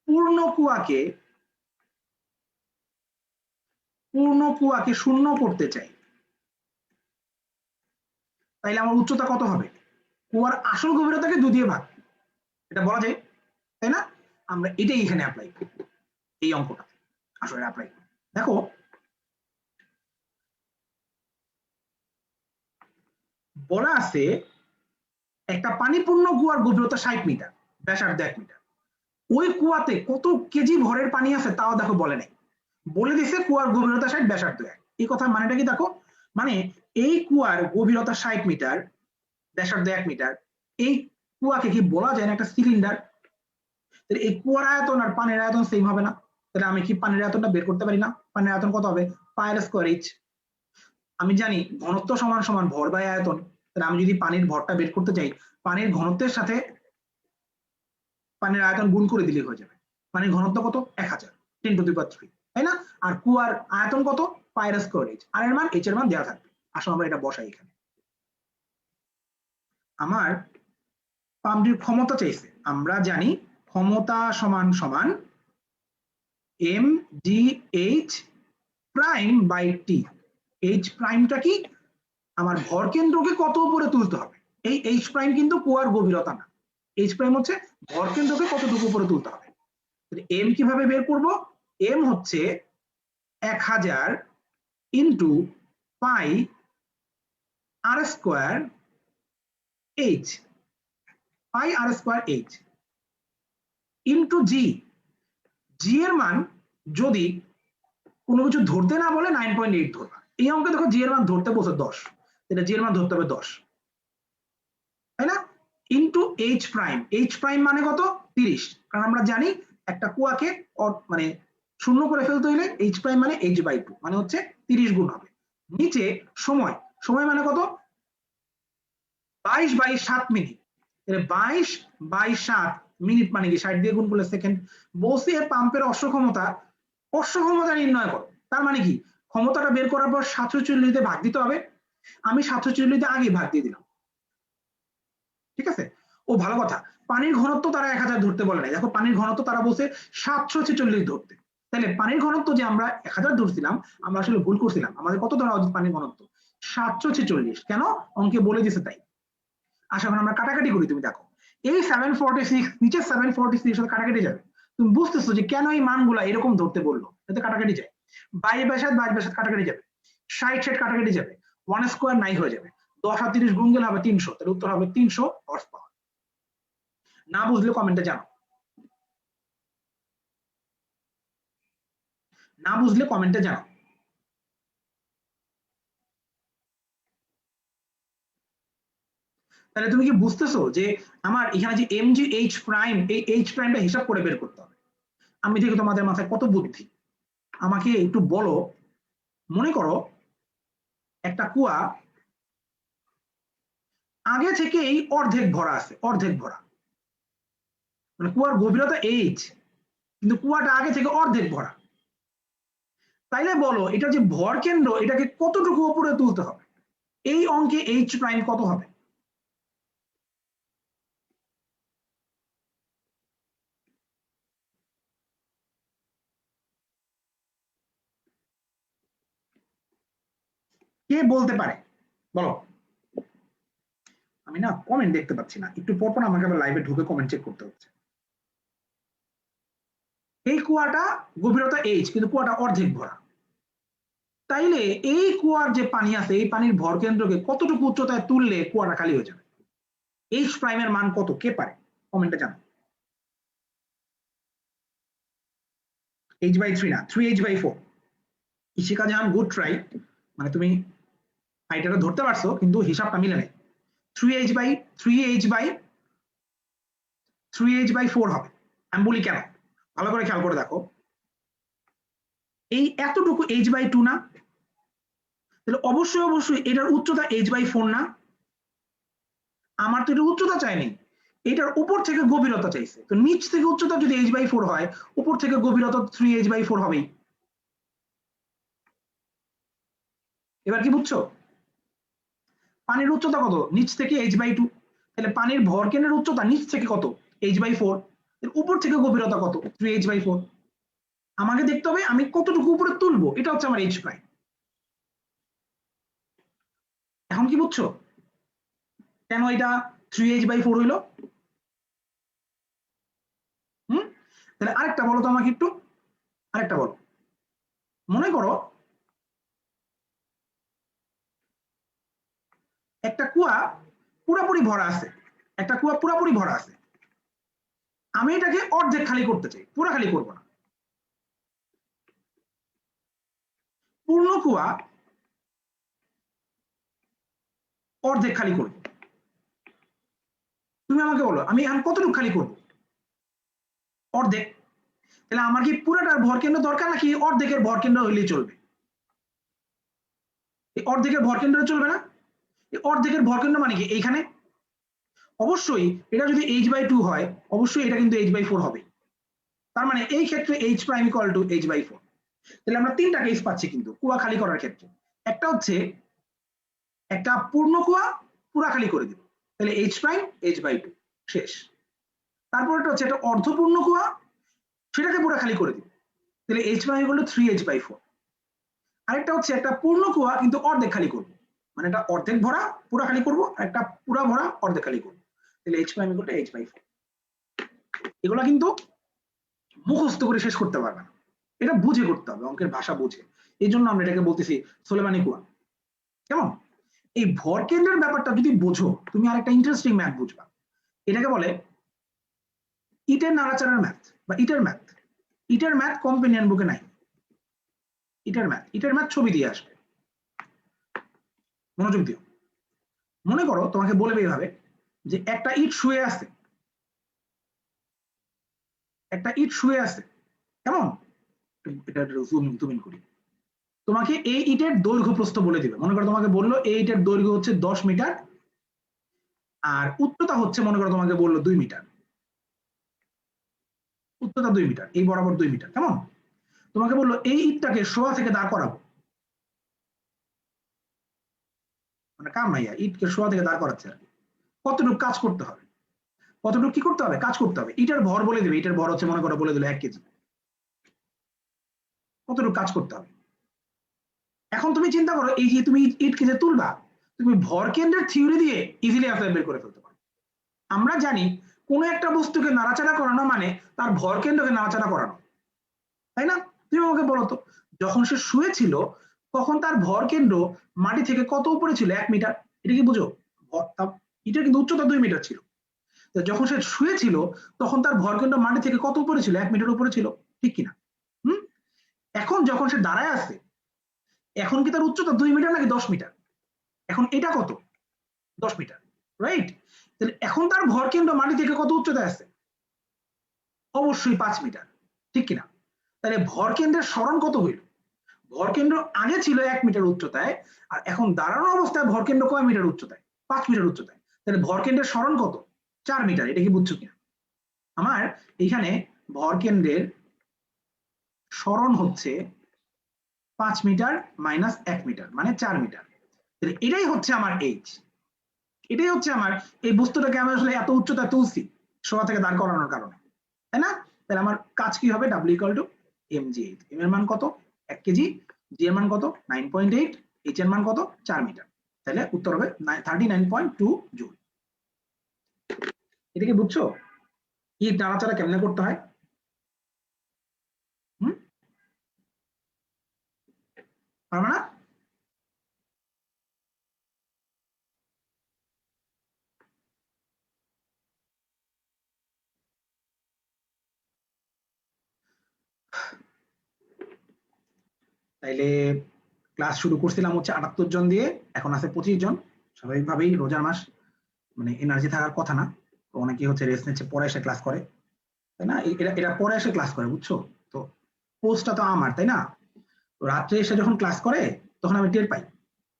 পূর্ণ কুয়াকে শূন্য করতে চাই, তাইলে আমার উচ্চতা কত হবে? কুয়ার আসল গভীরতাকে 2 দিয়ে ভাগ, এটা বলা যায়, তাই না? আমরা এটাই এখানে অ্যাপ্লাই করি, এই অঙ্কটা আসলে অ্যাপ্লাই করি। দেখো বলা আছে একটা পানিপূর্ণ কুয়ার গভীরতা 60 মিটার, ব্যাসার্ধ 1 মিটার। ওই কুয়াতে কত কেজি ভরের পানি আছে তাও দেখো বলে নাই, বলে দিছে কুয়ার গভীরতা 60, ব্যাসার্ধ 1। এই কথা মানেটা কি দেখো, মানে এই কুয়ার গভীরতা 60 মিটার, ব্যাসার্ধ 1 মিটার, এই কুয়াকে কি বলা যায় না একটা সিলিন্ডার? তাহলে এই কুয়ার আয়তন আর পানির আয়তন সেম হবে না? তাহলে আমি কি পানির আয়তনটা বের করতে পারি না? পানির আয়তন কত হবে? পাই আর স্কয়ার এইচ। আমি জানি ঘনত্ব সমান সমান ভর বাই আয়তন। তাহলে আমি যদি পানির ভরটা বের করতে চাই, পানির ঘনত্বের সাথে পানির আয়তন গুণ করে দিলেই হয়ে যাবে। পানির ঘনত্ব কত? 1000 10⁻³ তাই না? আর কুয়ার আয়তন কত? পাই আর স্কয়ার এইচ। আর এর মান এইচ এর মান দেওয়া থাকবে। আসো আমরা এটা বসাই এখানে। আমার পাম্পটির ক্ষমতা চাইছে, আমরা জানি ক্ষমতা সমান সমান mgh prime by T. H প্রাইমটা কি? আমার ভর কেন্দ্রকে কত উপরে তুলতে হবে। এই এইচ প্রাইম কিন্তু কুয়ার গভীরতা না, এইচ প্রাইম হচ্ছে ভর কেন্দ্রকে কতটুকু উপরে তুলতে হবে। এম কিভাবে বের করব? এম হচ্ছে 1000 ইন্টু পাই আর স্কয়ার এইচ, পাই আর স্কয়ার এইচ ইন্টু জি। জি এর মান যদি কোনো কিছু ধরতে না বলে 9.8 ধরবা। এই অঙ্কে দেখো জি এর মান ধরতে বলছে 10, এটা জি এর মান ধরতে হবে 10, তাই না? Into H prime. H prime মানে কত? 30। কারণ আমরা জানি একটা কুয়াকে মানে শূন্য করে ফেলতে হইলে এইচ প্রাইম মানে h/2 মানে হচ্ছে 30 গুণ হবে। নিচে সময়, সময় মানে কত? 22/7 মিনিট। 22/7 মিনিট মানে কি 60 দিয়ে গুণ করলে সেকেন্ড। বলছি পাম্পের অশ্বক্ষমতা নির্ণয় করো। তার মানে কি ক্ষমতাটা বের করার পর 740 দিয়ে ভাগ দিতে হবে। আমি 740 দিয়ে আগে ভাগ দিয়ে দিলাম, ঠিক আছে? ও ভালো কথা, পানির ঘনত্ব তারা 1000 ধরতে বলে নাই। দেখো পানির ঘনত্ব তারা বলছে 746 ধরতে। তাহলে পানির ঘনত্ব যে আমরা 1000 ধরছিলাম, আমরা আসলে ভুল করছিলাম। আমাদের কত ধরা উচিত পানির ঘনত্ব? 746। কেন? অঙ্কে বলে দিছে তাই। আশা করি আমরা কাটাকাটি করি, তুমি দেখো এই 746 নিচে 746 সাথে কাটাকাটি যাবে। তুমি বুঝতেছো যে কেন এই মানগুলা এরকম ধরতে বললো, যাতে কাটাকাটি যায়। 22/7 কাটাকাটি যাবে, 60 কাটাকাটি যাবে, 1 স্কয়ার নাই হয়ে যাবে, 10 আর 30 গুণ গেলে হবে 300। তাহলে উত্তর হবে 300 হর্স পাওয়ার। না বুঝলে কমেন্টে জানাও, না বুঝলে কমেন্টে জানাও। তাহলে তুমি কি বুঝতেছো যে আমার এখানে যে এম জি এইচ প্রাইম, এই এইচ প্রাইমটা হিসাব করে বের করতে হবে। আমি দেখি তোমাদের মাথায় কত বুদ্ধি। আমাকে একটু বলো, মনে করো একটা কুয়া আগে থেকেই অর্ধেক ভরা আছে, অর্ধেক ভরা, মানে কুয়ার গভীরতা এইচ, কিন্তু কুয়াটা আগে থেকে অর্ধেক ভরা। তাইলে বলো এটা যে ভর কেন্দ্র, এটাকে কতটুকু উপরে তুলতে হবে? এই অঙ্কে এইচ প্রাইম কত হবে? কে বলতে পারে বলো? আমি না কমেন্ট দেখতে পাচ্ছি না, একটু পরপর আমাকে আবার লাইভে ঢুকে কমেন্ট চেক করতে হচ্ছে। এই কুয়াটা গভীরতা এইচ, কিন্তু কুয়াটা অর্ধেক ভরা। তাইলে এই কুয়ার যে পানি আছে, এই পানির ভর কেন্দ্রকে কতটুকু উচ্চতায় তুললে কুয়াটা খালি হয়ে যাবে? এইচ প্রাইমের মান কত, কে পারে কমেন্টে জানো? h/3 না, 3h/4। ইশিকা জাহান, গুড ট্রাই, মানে তুমি আইডিয়াটা ধরতে পারছো কিন্তু হিসাবটা মিলে নেই। 3h/4 হবে। আমি বলি কেন, ভালো করে খেয়াল করে দেখো। এই এতটুকু h/2 না? তাহলে অবশ্যই অবশ্যই এটার উচ্চতা h/4 না? আমার তো এটা উচ্চতা চাইনি, এটার উপর থেকে গভীরতা চাইছে। তো নিচ থেকে উচ্চতা যদি h/4 হয়, উপর থেকে গভীরতা 3h/4 হবেই। এবার কি বুঝছো? পানির উচ্চতা কত? নিচ থেকে h/2। তাহলে পানির ভর কেন্দ্রের উচ্চতা নিচ থেকে কত? h/4। উপর থেকে গভীরতা কত? 3h/4। আমাকে দেখতে হবে আমি কতটুকু উপরে তুলবো, এটা হচ্ছে আমার h প্রাইম। এখন কি বুঝছো কেন এটা 3h/4 হইলো? তাহলে আরেকটা বলো তো আমাকে একটু, আরেকটা বলো। মনে করো একটা কুয়া পুরোপুরি ভরা আছে, একটা কুয়া পুরোপুরি ভরা আছে, আমি এটাকে অর্ধেক খালি করতে চাই, পুরো খালি করবো না। পূর্ণ কুয়া অর্ধেক খালি করবো। তুমি আমাকে বলো আমি এখন কতটুকু খালি করবো? অর্ধেক। তাহলে আমার কি পুরোটার ভর কেন্দ্র দরকার নাকি অর্ধেকের ভর কেন্দ্র হইলেই চলবে? এই অর্ধেকের ভর কেন্দ্র চলবে না? এই অর্ধেকের ভর কেন্দ্র মানে কি এইখানে? অবশ্যই এটা যদি h/2 হয়, অবশ্যই এটা কিন্তু h/4 হবে। তার মানে এই ক্ষেত্রে h prime equal to h/4। তাহলে আমরা তিনটা কেস পাচ্ছি কিন্তু কুয়া খালি করার ক্ষেত্রে। একটা হচ্ছে একটা পূর্ণ কুয়া পুরা খালি করে দিব, তাহলে h প্রাইম h/2 শেষ। তারপরটা হচ্ছে একটা অর্ধপূর্ণ কুয়া, সেটাকে পুরা খালি করে দিব, তাহলে h prime equal to 3h/4। আরেকটা হচ্ছে একটা পূর্ণ কুয়া কিন্তু অর্ধেক খালি করব, মানে এটা অর্ধেক ভরা পুরা খালি করব, আর একটা পুরা ভরা অর্ধেক খালি করব, তাহলে h prime equal to h/4। এগুলা কিন্তু মুখস্থ করে শেষ করতে পারবে না, এটা বুঝে করতে হবে, অঙ্কের ভাষা বুঝে। এই জন্য আমরা এটাকে বলতেছি সোলেমানি কুয়া। কেমন? এই ভর কেন্দ্রের ব্যাপারটা যদি বোঝো, তুমি আরেকটা ইন্টারেস্টিং ম্যাথ বুঝবা। এটাকে বলে ইটের নাড়াচাড়ার ম্যাথ বা ইটের ম্যাথ। ইটের ম্যাথ কম্পেনিয়ন বুকে নাই। ইটের ম্যাথ ছবি দিয়ে আসবে, মনোযোগ দিও। মনে করো তোমাকে বলবে এইভাবে যে একটা ইট শুয়ে আছে, একটা ইট শুয়ে আছে, কেমন? এটা জুম ইন করি। তোমাকে এই ইটের দৈর্ঘ্য প্রস্থ বলে দিবে। মনে করো তোমাকে বললো এই ইটের দৈর্ঘ্য হচ্ছে 10 মিটার, আর উচ্চতা হচ্ছে মনে করো তোমাকে বললো 2 মিটার। উচ্চতা 2 মিটার, এই বরাবর 2 মিটার, কেমন? তোমাকে বললো এই ইটটাকে শোয়া থেকে দাঁড় করাবো, মানে কাম ভাইয়া ইটকে শোয়া থেকে দাঁড় করাচ্ছে আর কি। কতটুকু কাজ করতে হবে, কতটুকু কি করতে হবে, কাজ করতে হবে। ইটার ভর বলে দিবে, ইটার ভর হচ্ছে মনে করো বলে দিল 1 কেজি। কতটুকু কাজ করতে হবে। এখন তুমি চিন্তা করো এই যে তুমি ইটকে যে তুলবা, তুমি ভর কেন্দ্রের থিওরি দিয়ে ইজিলি অ্যান্সার বের করে ফেলতে পারো। আমরা জানি কোনো একটা বস্তুকে নাড়াচাড়া করানো মানে তার ভর কেন্দ্রকে নাড়াচাড়া করানো, তাই না? তুমি আমাকে বলো তো, যখন সে শুয়েছিল তখন তার ভর কেন্দ্র মাটি থেকে কত উপরে ছিল? 1 মিটার। এটা কি বুঝো? ইটার কিন্তু উচ্চতা 2 মিটার ছিল। যখন সে শুয়েছিল তখন তার ভর কেন্দ্র মাটি থেকে কত উপরে ছিল? 1 মিটার উপরে ছিল, ঠিক কিনা? হুম। এখন যখন সে দাঁড়ায় আছে, এখন কি তার উচ্চতা 2 মিটার নাকি 10 মিটার? এখন এটা কত? 10 মিটার। রাইট? তাহলে এখন তার ভরকেন্দ্র মাটি থেকে কত উচ্চতায় আছে? অবশ্যই 5 মিটার, ঠিক কিনা? তাহলে ভরকেন্দ্রের সরণ কত হইল? ভরকেন্দ্র আগে ছিল 1 মিটার উচ্চতায়, আর এখন দাঁড়ানো অবস্থায় ভরকেন্দ্র কয় মিটার উচ্চতায়? 5 মিটার উচ্চতায়। তাহলে ভরকেন্দ্রের সরণ কত? 4 মিটার। এটা কি বুঝছো কিনা? আমার এইখানে ভরকেন্দ্রের সরণ হচ্ছে 5 মিটার মাইনাস 1 মিটার মানে 4 মিটার। তাহলে এটাই হচ্ছে আমার এইচ, এটাই হচ্ছে আমার এই বস্তুটাকে আমি আসলে এত উচ্চতা তুলছি শোয়া থেকে দাঁড় করানোর কারণে, তাই না? তাহলে আমার কাজ কি হবে? W equal to M G H. M এর মান কত? 1 কেজি। জি এর মান কত? 9.8। এইচ এর মান কত? 4 মিটার। তাহলে উত্তর হবে 39.2 জুল। এটা কি বুঝছো? কি নাড়াচাড়া কেমনে করতে হয়? পারবে না? তাইলে ক্লাস শুরু করছিলাম হচ্ছে 78 জন দিয়ে, এখন আছে 25 জন। স্বাভাবিকভাবেই রোজার মাস, মানে এনার্জি থাকার কথা না, তো অনেকেই হচ্ছে রেস্ট নিচ্ছে, পরে এসে ক্লাস করে, তাই না? এটা এটা পরে এসে ক্লাস করে, বুঝছো? তো পোস্টটা তো আমার, তাই না? তো রাত্রে এসে যখন ক্লাস করে তখন আমি টের পাই,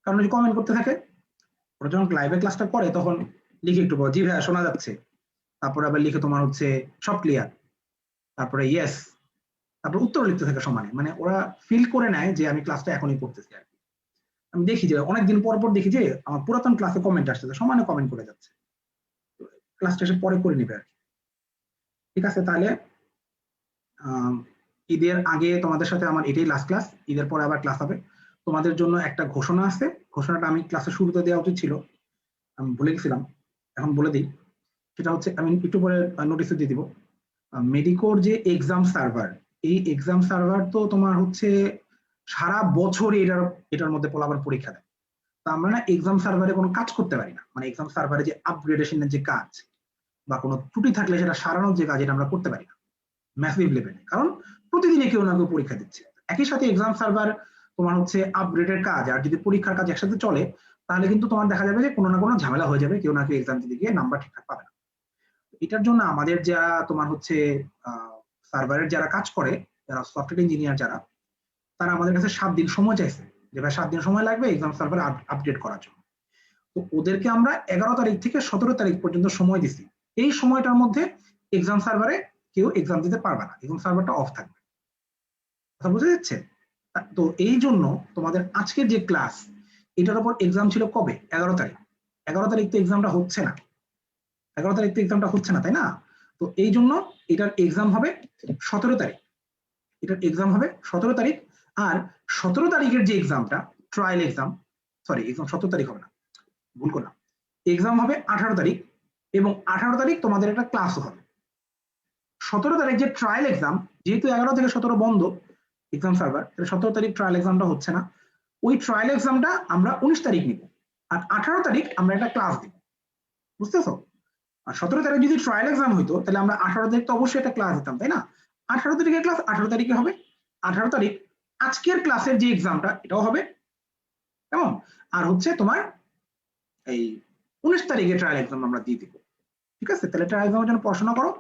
কারণ ওই কমেন্ট করতে থাকে। ওরা যখন লাইভে ক্লাসটা করে তখন লিখে একটু জি ভাইয়া শোনা যাচ্ছে, তারপরে আবার লিখে তোমার হচ্ছে সব ক্লিয়ার, তারপরে ইয়েস, তারপর উত্তর লিখতে থাকে সমানে। মানে ওরা ফিল করে নেয় যে আমি ক্লাসটা এখনই করতেছি আর কি। আমি দেখি যে অনেকদিন পর পর দেখি যে আমার পুরাতন ক্লাসে কমেন্ট আসছে, সমানে কমেন্ট করে যাচ্ছে, ক্লাসটা এসে পরে করে নিবে আর কি। ঠিক আছে, তাহলে ঈদের আগে তোমাদের সাথে আমার এটাই লাস্ট ক্লাস, ঈদের পরে আবার ক্লাস হবে। তোমাদের জন্য একটা ঘোষণা আছে, ঘোষণাটা আমি ক্লাসের শুরুতে দেওয়া উচিত ছিল, আমি ভুলে গেছিলাম, এখন বলে দিই। সেটা হচ্ছে আমি একটু পরে নোটিশে দিয়ে দিব, মেডিকোর যে এক্সাম সার্ভার, এই এক্সাম সার্ভার তো তোমার হচ্ছে সারা বছর এটার এটার মধ্যে পোলাবার পরীক্ষা দেয়। তো আমরা না এক্সাম সার্ভারে কোনো কাজ করতে পারি না, মানে এক্সাম সার্ভারে যে আপগ্রেডেশনের যে কাজ বা কোনো ত্রুটি থাকলে সেটা সারানোর যে কাজ, এটা আমরা করতে পারি না ম্যাসিভ লেভেলে, কারণ প্রতিদিনে কেউ না কেউ পরীক্ষা দিচ্ছে। একই সাথে এক্সাম সার্ভার তোমার হচ্ছে আপগ্রেডের কাজ আর যদি পরীক্ষার কাজ একসাথে চলে, তাহলে কিন্তু তোমার দেখা যাবে যে কোনো না কোনো ঝামেলা হয়ে যাবে, কেউ না কেউ এক্সাম দিতে গিয়ে নাম্বার ঠিকঠাক পাবে না। এটার জন্য আমাদের যারা তোমার হচ্ছে সার্ভারের যারা কাজ করে, যারা সফটওয়্যার ইঞ্জিনিয়ার যারা, তারা আমাদের কাছে 7 দিন সময় চাইছে, যে ভাই 7 দিন সময় লাগবে এক্সাম সার্ভার আপডেট করার জন্য। তো ওদেরকে আমরা 11 তারিখ থেকে 17 তারিখ পর্যন্ত সময় দিছি। এই সময়টার মধ্যে এক্সাম সার্ভারে কেউ এক্সাম দিতে পারবে না, এক্সাম সার্ভারটা অফ থাকবে। কথা বোঝা যাচ্ছে? তো এই জন্য তোমাদের আজকের যে ক্লাস, এটার উপর এক্সাম ছিল কবে? 11 তারিখ। 11 তারিখ তো এক্সামটা হচ্ছে না, 11 তারিখ তো এক্সামটা হচ্ছে না, তাই না? তো এই জন্য এটার এক্সাম হবে 17 তারিখ, এটার এক্সাম হবে 17 তারিখ। আর 17 তারিখের যে এক্সামটা ট্রায়াল এক্সাম, সরি এক্সাম 17 তারিখ হবে না, ভুল করলাম, এক্সাম হবে 18 তারিখ, এবং 18 তারিখ তোমাদের একটা ক্লাসও হবে। 17 তারিখ যে ট্রায়াল এক্সাম, যেহেতু 11 থেকে 17 বন্ধ এক্সাম সার্ভার, 17 তারিখ ট্রায়াল এক্সামটা হচ্ছে না। ওই ট্রায়াল এক্সামটা আমরা 19 তারিখ নিব, আর 18 তারিখ আমরা একটা ক্লাস দিব, বুঝতেছো? আর 17 তারিখ যদি ট্রায়াল এক্সাম হইতো তাহলে আমরা 18 তারিখ তো অবশ্যই একটা ক্লাস দিতাম, তাই না? 18 তারিখের ক্লাস 18 তারিখে হবে। 18 তারিখ আজকের ক্লাসের যে এক্সামটা এটাও হবে, কেমন? আর হচ্ছে তোমার এই 19 তারিখে ট্রায়াল এক্সাম আমরা দিয়ে দিব, ঠিক আছে? তাহলে ট্রায়াল এক্সামের জন্য পড়াশোনা করো।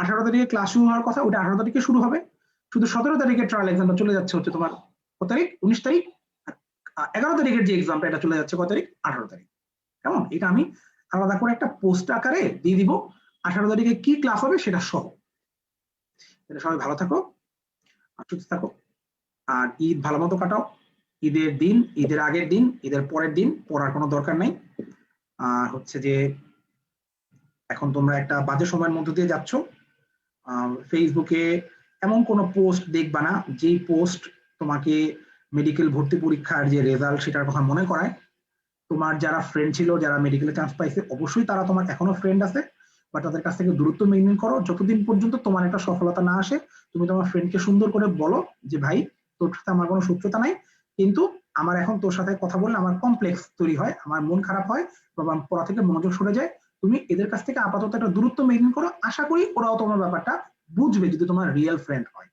18 তারিখে ক্লাস শুরু হওয়ার কথা, ওটা 18 তারিখে শুরু হবে। শুধু 17 তারিখে ট্রায়াল এক্সামটা চলে যাচ্ছে হচ্ছে তোমার কত তারিখ? 19 তারিখ। 11 তারিখের যে এক্সামটা এটা চলে যাচ্ছে কত তারিখ? 18 তারিখ। কেমন? এটা আমি আলাদা করে একটা পোস্ট আকারে দিয়ে দিব, 18 তারিখে কি ক্লাস হবে সেটা সহ। সবাই ভালো থাকো, সুস্থ থাকো, আর ঈদ ভালো মতো কাটাও। ঈদের দিন, ঈদের আগের দিন, ঈদের পরের দিন পড়ার কোনো দরকার নেই। আর হচ্ছে যে এখন তোমরা একটা বাজে সময়ের মধ্যে দিয়ে যাচ্ছ, ফেসবুকে এমন কোনো পোস্ট দেখবা না যেই পোস্ট তোমাকে মেডিকেল ভর্তি পরীক্ষার যে রেজাল্ট সেটার কথা মনে করায়। তোমার যারা ফ্রেন্ড ছিল, যারা মেডিকেলে চান্স পাইছে, অবশ্যই তারা তোমার এখনো ফ্রেন্ড আছে, বা তাদের কাছ থেকে দূরত্ব মেনটেন করো যতদিন পর্যন্ত তোমার একটা সফলতা না আসে। তুমি তোমার ফ্রেন্ডকে সুন্দর করে বলো যে ভাই তোর সাথে আমার কোনো শত্রুতা নাই, কিন্তু আমার এখন তোর সাথে কথা বললে আমার কমপ্লেক্স তৈরি হয়, আমার মন খারাপ হয়, বা পড়া থেকে মনোযোগ সরে যায়। তুমি এদের কাছ থেকে আপাতত একটা দূরত্ব মেনটেন করো, আশা করি ওরাও তোমার ব্যাপারটা বুঝবে যদি তোমার রিয়েল ফ্রেন্ড হয়।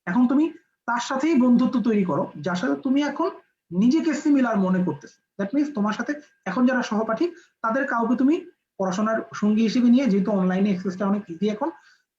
এখন তুমি তার সাথেই বন্ধুত্ব তৈরি করো যার সাথে তুমি এখন নিজেকে সিমিলার মনে করতেছো। দ্যাট মিনস তোমার সাথে এখন যারা সহপাঠী তাদের কাউকে তুমি পড়াশোনার সঙ্গী হিসেবে নিয়ে, যেহেতু অনলাইনে অ্যাক্সেসটা অনেক ইজি এখন,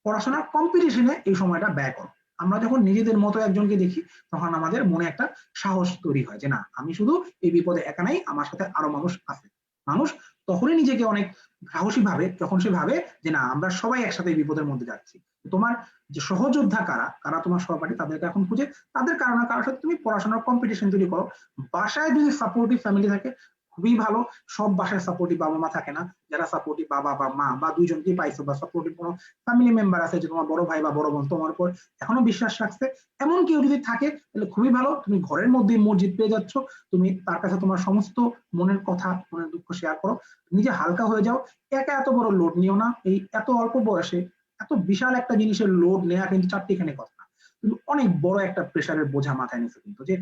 পড়াশোনার কম্পিটিশনে এই সময়টা ব্যয় করো। আমরা যখন নিজেদের মতো একজনকে দেখি তখন আমাদের মনে একটা সাহস তৈরি হয় যে না, আমি শুধু এই বিপদে একা নাই, আমার সাথে আরো মানুষ আছে। মানুষ তখনই নিজেকে অনেক সাহসী ভাবে যখন সে ভাবে যে না, আমরা সবাই একসাথে এই বিপদের মধ্যে যাচ্ছি। তোমার যে সহযোদ্ধা কারা কারা তোমার সহপাঠী, তাদেরকে এখন খুঁজে তাদের কারো না কারোর সাথে তুমি পড়াশোনার কম্পিটিশন তৈরি করো। বাসায় যদি সাপোর্টিভ ফ্যামিলি থাকে খুবই ভালো। সব বাসায় সাপোর্টিভ বাবা মা থাকে না, যারা সাপোর্টিভ বাবা বা মা বা দুইজনকেই পাইছো, বা সাপোর্টিভ কোনো ফ্যামিলি মেম্বার আছে যে তোমার বড় ভাই বা বড় বোন তোমার উপর এখনো বিশ্বাস রাখছে, এমন কেউ যদি থাকে তাহলে খুবই ভালো। তুমি ঘরের মধ্যেই মসজিদ পেয়ে যাচ্ছ, তুমি তার কাছে তোমার সমস্ত মনের কথা মনের দুঃখ শেয়ার করো, নিজে হালকা হয়ে যাও। একা এত বড় লোড নিও না, এই এত অল্প বয়সে এত বিশাল একটা জিনিসের লোড নেওয়া কিন্তু চারটিখানি কথা না, তুমি অনেক বড় একটা প্রেশারের বোঝা মাথায় নিছো কিন্তু। যে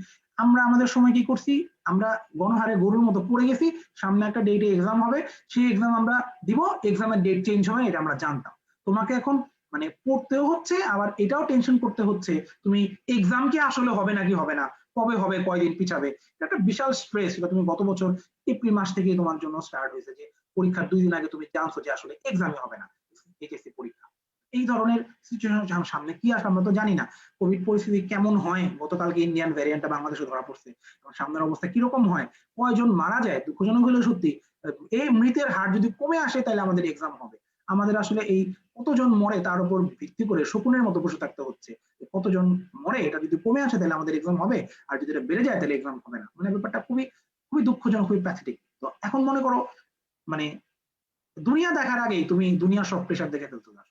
আমরা আমাদের সময় কি করছি, আমরা গণহারে গরুর মতো পড়ে গেছি, সামনে একটা ডেটে এক্সাম হবে, সেই এক্সাম আমরা দিব, এক্সামের ডেট চেঞ্জ হবে, এটা আমরা জানতাম। তোমাকে এখন মানে পড়তেও হচ্ছে, আবার এটাও টেনশন করতে হচ্ছে তুমি এক্সাম কি আসলে হবে নাকি হবে না, কবে হবে, কয়দিন পিছাবে। এটা একটা বিশাল স্ট্রেস। এটা তুমি গত বছর এপ্রিল মাস থেকে তোমার জন্য স্টার্ট হয়েছে, যে পরীক্ষার 2 দিন আগে তুমি জানছো যে আসলে এক্সামই হবে না, এইচএসসি পরীক্ষা। এই ধরনের সিচুয়েশন সামনে কি আসে আমরা তো জানি না। কোভিড পরিস্থিতি কেমন হয়, গতকালকে ইন্ডিয়ান ভ্যারিয়েন্টটা বাংলাদেশে ধরা পড়ছে, সামনের অবস্থা কিরকম হয়, কয়জন মারা যায়, দুঃখজনক হলেও সত্যি। এই মৃতের হার যদি কমে আসে তাহলে আমাদের এক্সাম হবে। আমাদের আসলে এই কতজন মরে তার উপর ভিত্তি করে শকুনের মতো বসে থাকতে হচ্ছে। কতজন মরে এটা যদি কমে আসে তাহলে আমাদের এক্সাম হবে, আর যদি এটা বেড়ে যায় তাহলে এক্সাম হবে না। মানে ব্যাপারটা খুবই খুবই দুঃখজনক, খুবই প্যাথেটিক। তো এখন মনে করো মানে দুনিয়া দেখার আগেই তুমি দুনিয়ার সব প্রেশার দেখে ফেলতে চাও।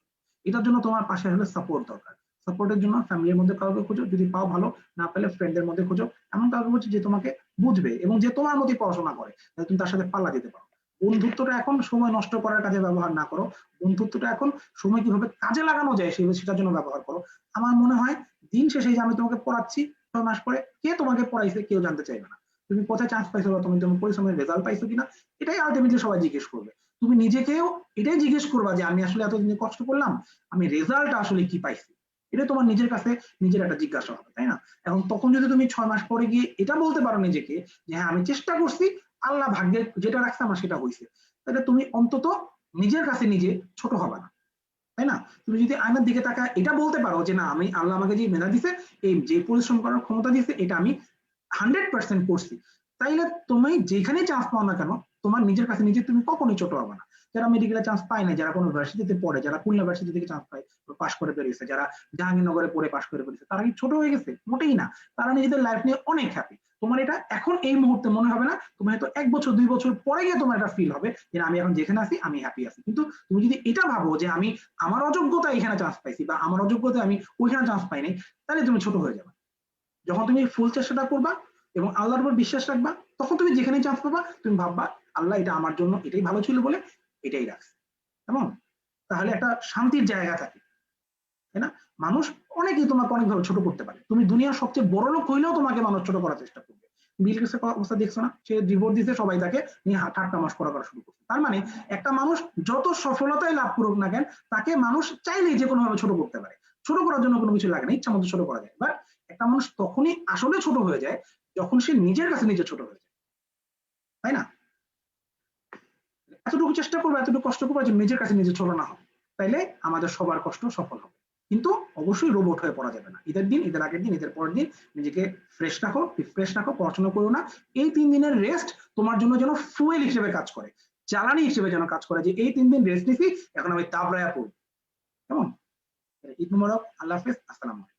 এটার জন্য তোমার পাশে হলে সাপোর্ট দরকার। সাপোর্টের জন্য ফ্যামিলির মধ্যে কাউকে খোঁজো, যদি পাও ভালো, না পেলে ফ্রেন্ডের মধ্যে খোঁজো, এমন কাউকে খোঁজো যে তোমাকে বুঝবে এবং যে তোমার মতোই পড়াশোনা করে, তুমি তার সাথে পাল্লা দিতে পারো। বন্ধুত্বটা এখন সময় নষ্ট করার কাজে ব্যবহার না করো, বন্ধুত্বটা এখন সময় কিভাবে কাজে লাগানো যায় সেটার জন্য ব্যবহার করো। আমার মনে হয় দিন শেষে যে আমি তোমাকে পড়াচ্ছি 6 মাস পরে, কে তোমাকে পড়াইছে কেউ জানতে চাইবে না। তুমি কোথায় চান্স পাইছো বা তুমি তোমার পরিশ্রমের রেজাল্ট পাইছো কিনা, এটাই আলটিমেটলি সবাই জিজ্ঞেস করবে। তুমি নিজেকেও এটাই জিজ্ঞেস করবা যে আমি আসলে এতদিন কষ্ট করলাম, আমি রেজাল্ট আসলে কি পাইছি, এটা তোমার নিজের কাছে নিজের একটা জিজ্ঞাসা হবে, তাই না? এখন তখন যদি তুমি 6 মাস পরে গিয়ে এটা বলতে পারো নিজেকে যে হ্যাঁ আমি চেষ্টা করছি, আল্লাহ ভাগ্যে যেটা রাখছে আমার সেটা হয়েছে, তাহলে তুমি অন্তত নিজের কাছে নিজে ছোট হবে না, তাই না? তুমি যদি আয়নার দিকে তাকা এটা বলতে পারো যে না, আমি আল্লাহ আমাকে যে মেধা দিছে, এই যে পরিশ্রম করার ক্ষমতা দিছে, এটা আমি 100% করছি, তাইলে তুমি যেখানে চান্স পাও না কেন তোমার নিজের কাছে নিজে তুমি কখনোই ছোট হবে না। যারা মেডিকেলে চান্স পায় না, যারা কোনো ভার্সিটিতে পড়ে, যারা খুলনা ভার্সিটি থেকে চান্স পায় পাশ করে বেরিয়েছে, যারা জাহাঙ্গীরনগরে পড়ে পাশ করে বেরিয়েছে, তারা কি ছোট হয়ে গেছে? মোটেই না। তারা নিজেদের লাইফ নিয়ে অনেক হ্যাপি। তোমার এটা এখন এই মুহূর্তে মনে হবে না, তুমি হয়তো 1 বছর 2 বছর পরে গিয়ে তোমার এটা ফিল হবে যে আমি এখন যেখানে আছি আমি হ্যাপি আছি। কিন্তু তুমি যদি এটা ভাবো যে আমি আমার অযোগ্যতা এখানে চান্স পাইছি বা আমার অযোগ্যতা আমি ওইখানে চান্স পাইনি, তাহলে তুমি ছোট হয়ে যাবে। যখন তুমি ফুল চেষ্টাটা করবা এবং আল্লাহর উপর বিশ্বাস রাখবা, তখন তুমি যেখানেই চান্স পাবা তুমি ভাববা আল্লাহ এটা আমার জন্য এটাই ভালো ছিল বলে এটাই রাখছে, কেমন? তাহলে একটা শান্তির জায়গা থাকে, তাই না? মানুষ অনেকেই তোমাকে অনেকভাবে ছোট করতে পারে, তুমি দুনিয়ার সবচেয়ে বড় লোক হইলেও তোমাকে মানুষ ছোট করার চেষ্টা করবে। বিল গেটসের অবস্থা দেখছো না, সে ডিভোর্স দিতে সবাই তাকে নিয়ে ঠাট্টা মশকরা করা শুরু করছে। তার মানে একটা মানুষ যত সফলতাই লাভ করুক না কেন, তাকে মানুষ চাইলেই যে কোনো ভাবে ছোট করতে পারে। ছোট করার জন্য কোনো কিছু লাগে না, ইচ্ছা মতো ছোট করা যায়। বাট একটা মানুষ তখনই আসলে ছোট হয়ে যায় যখন সে নিজের কাছে নিজে ছোট হয়ে যায়, তাই না? এতটুকু চেষ্টা করবো, এতটুকু কষ্ট করবো যে নিজের কাছে নিজে ছোট না হবে, তাইলে আমাদের সবার কষ্ট সফল হবে। কিন্তু অবশ্যই রোবট হয়ে পড়া যাবে না। ঈদের দিন, ঈদের আগের দিন, ঈদের পরের দিন নিজেকে ফ্রেশ রাখো, রিফ্রেশ রাখো, পড়াশোনা করো না। এই 3 দিনের রেস্ট তোমার জন্য যেন ফুয়েল হিসেবে কাজ করে, জ্বালানি হিসেবে যেন কাজ করে, যে এই 3 দিন রেস্ট নিছি, এখন আমি তাবরায়া পড়বো, কেমন? ঈদ মোবারক, আল্লাহ হাফেজ, আসসালামু আলাইকুম।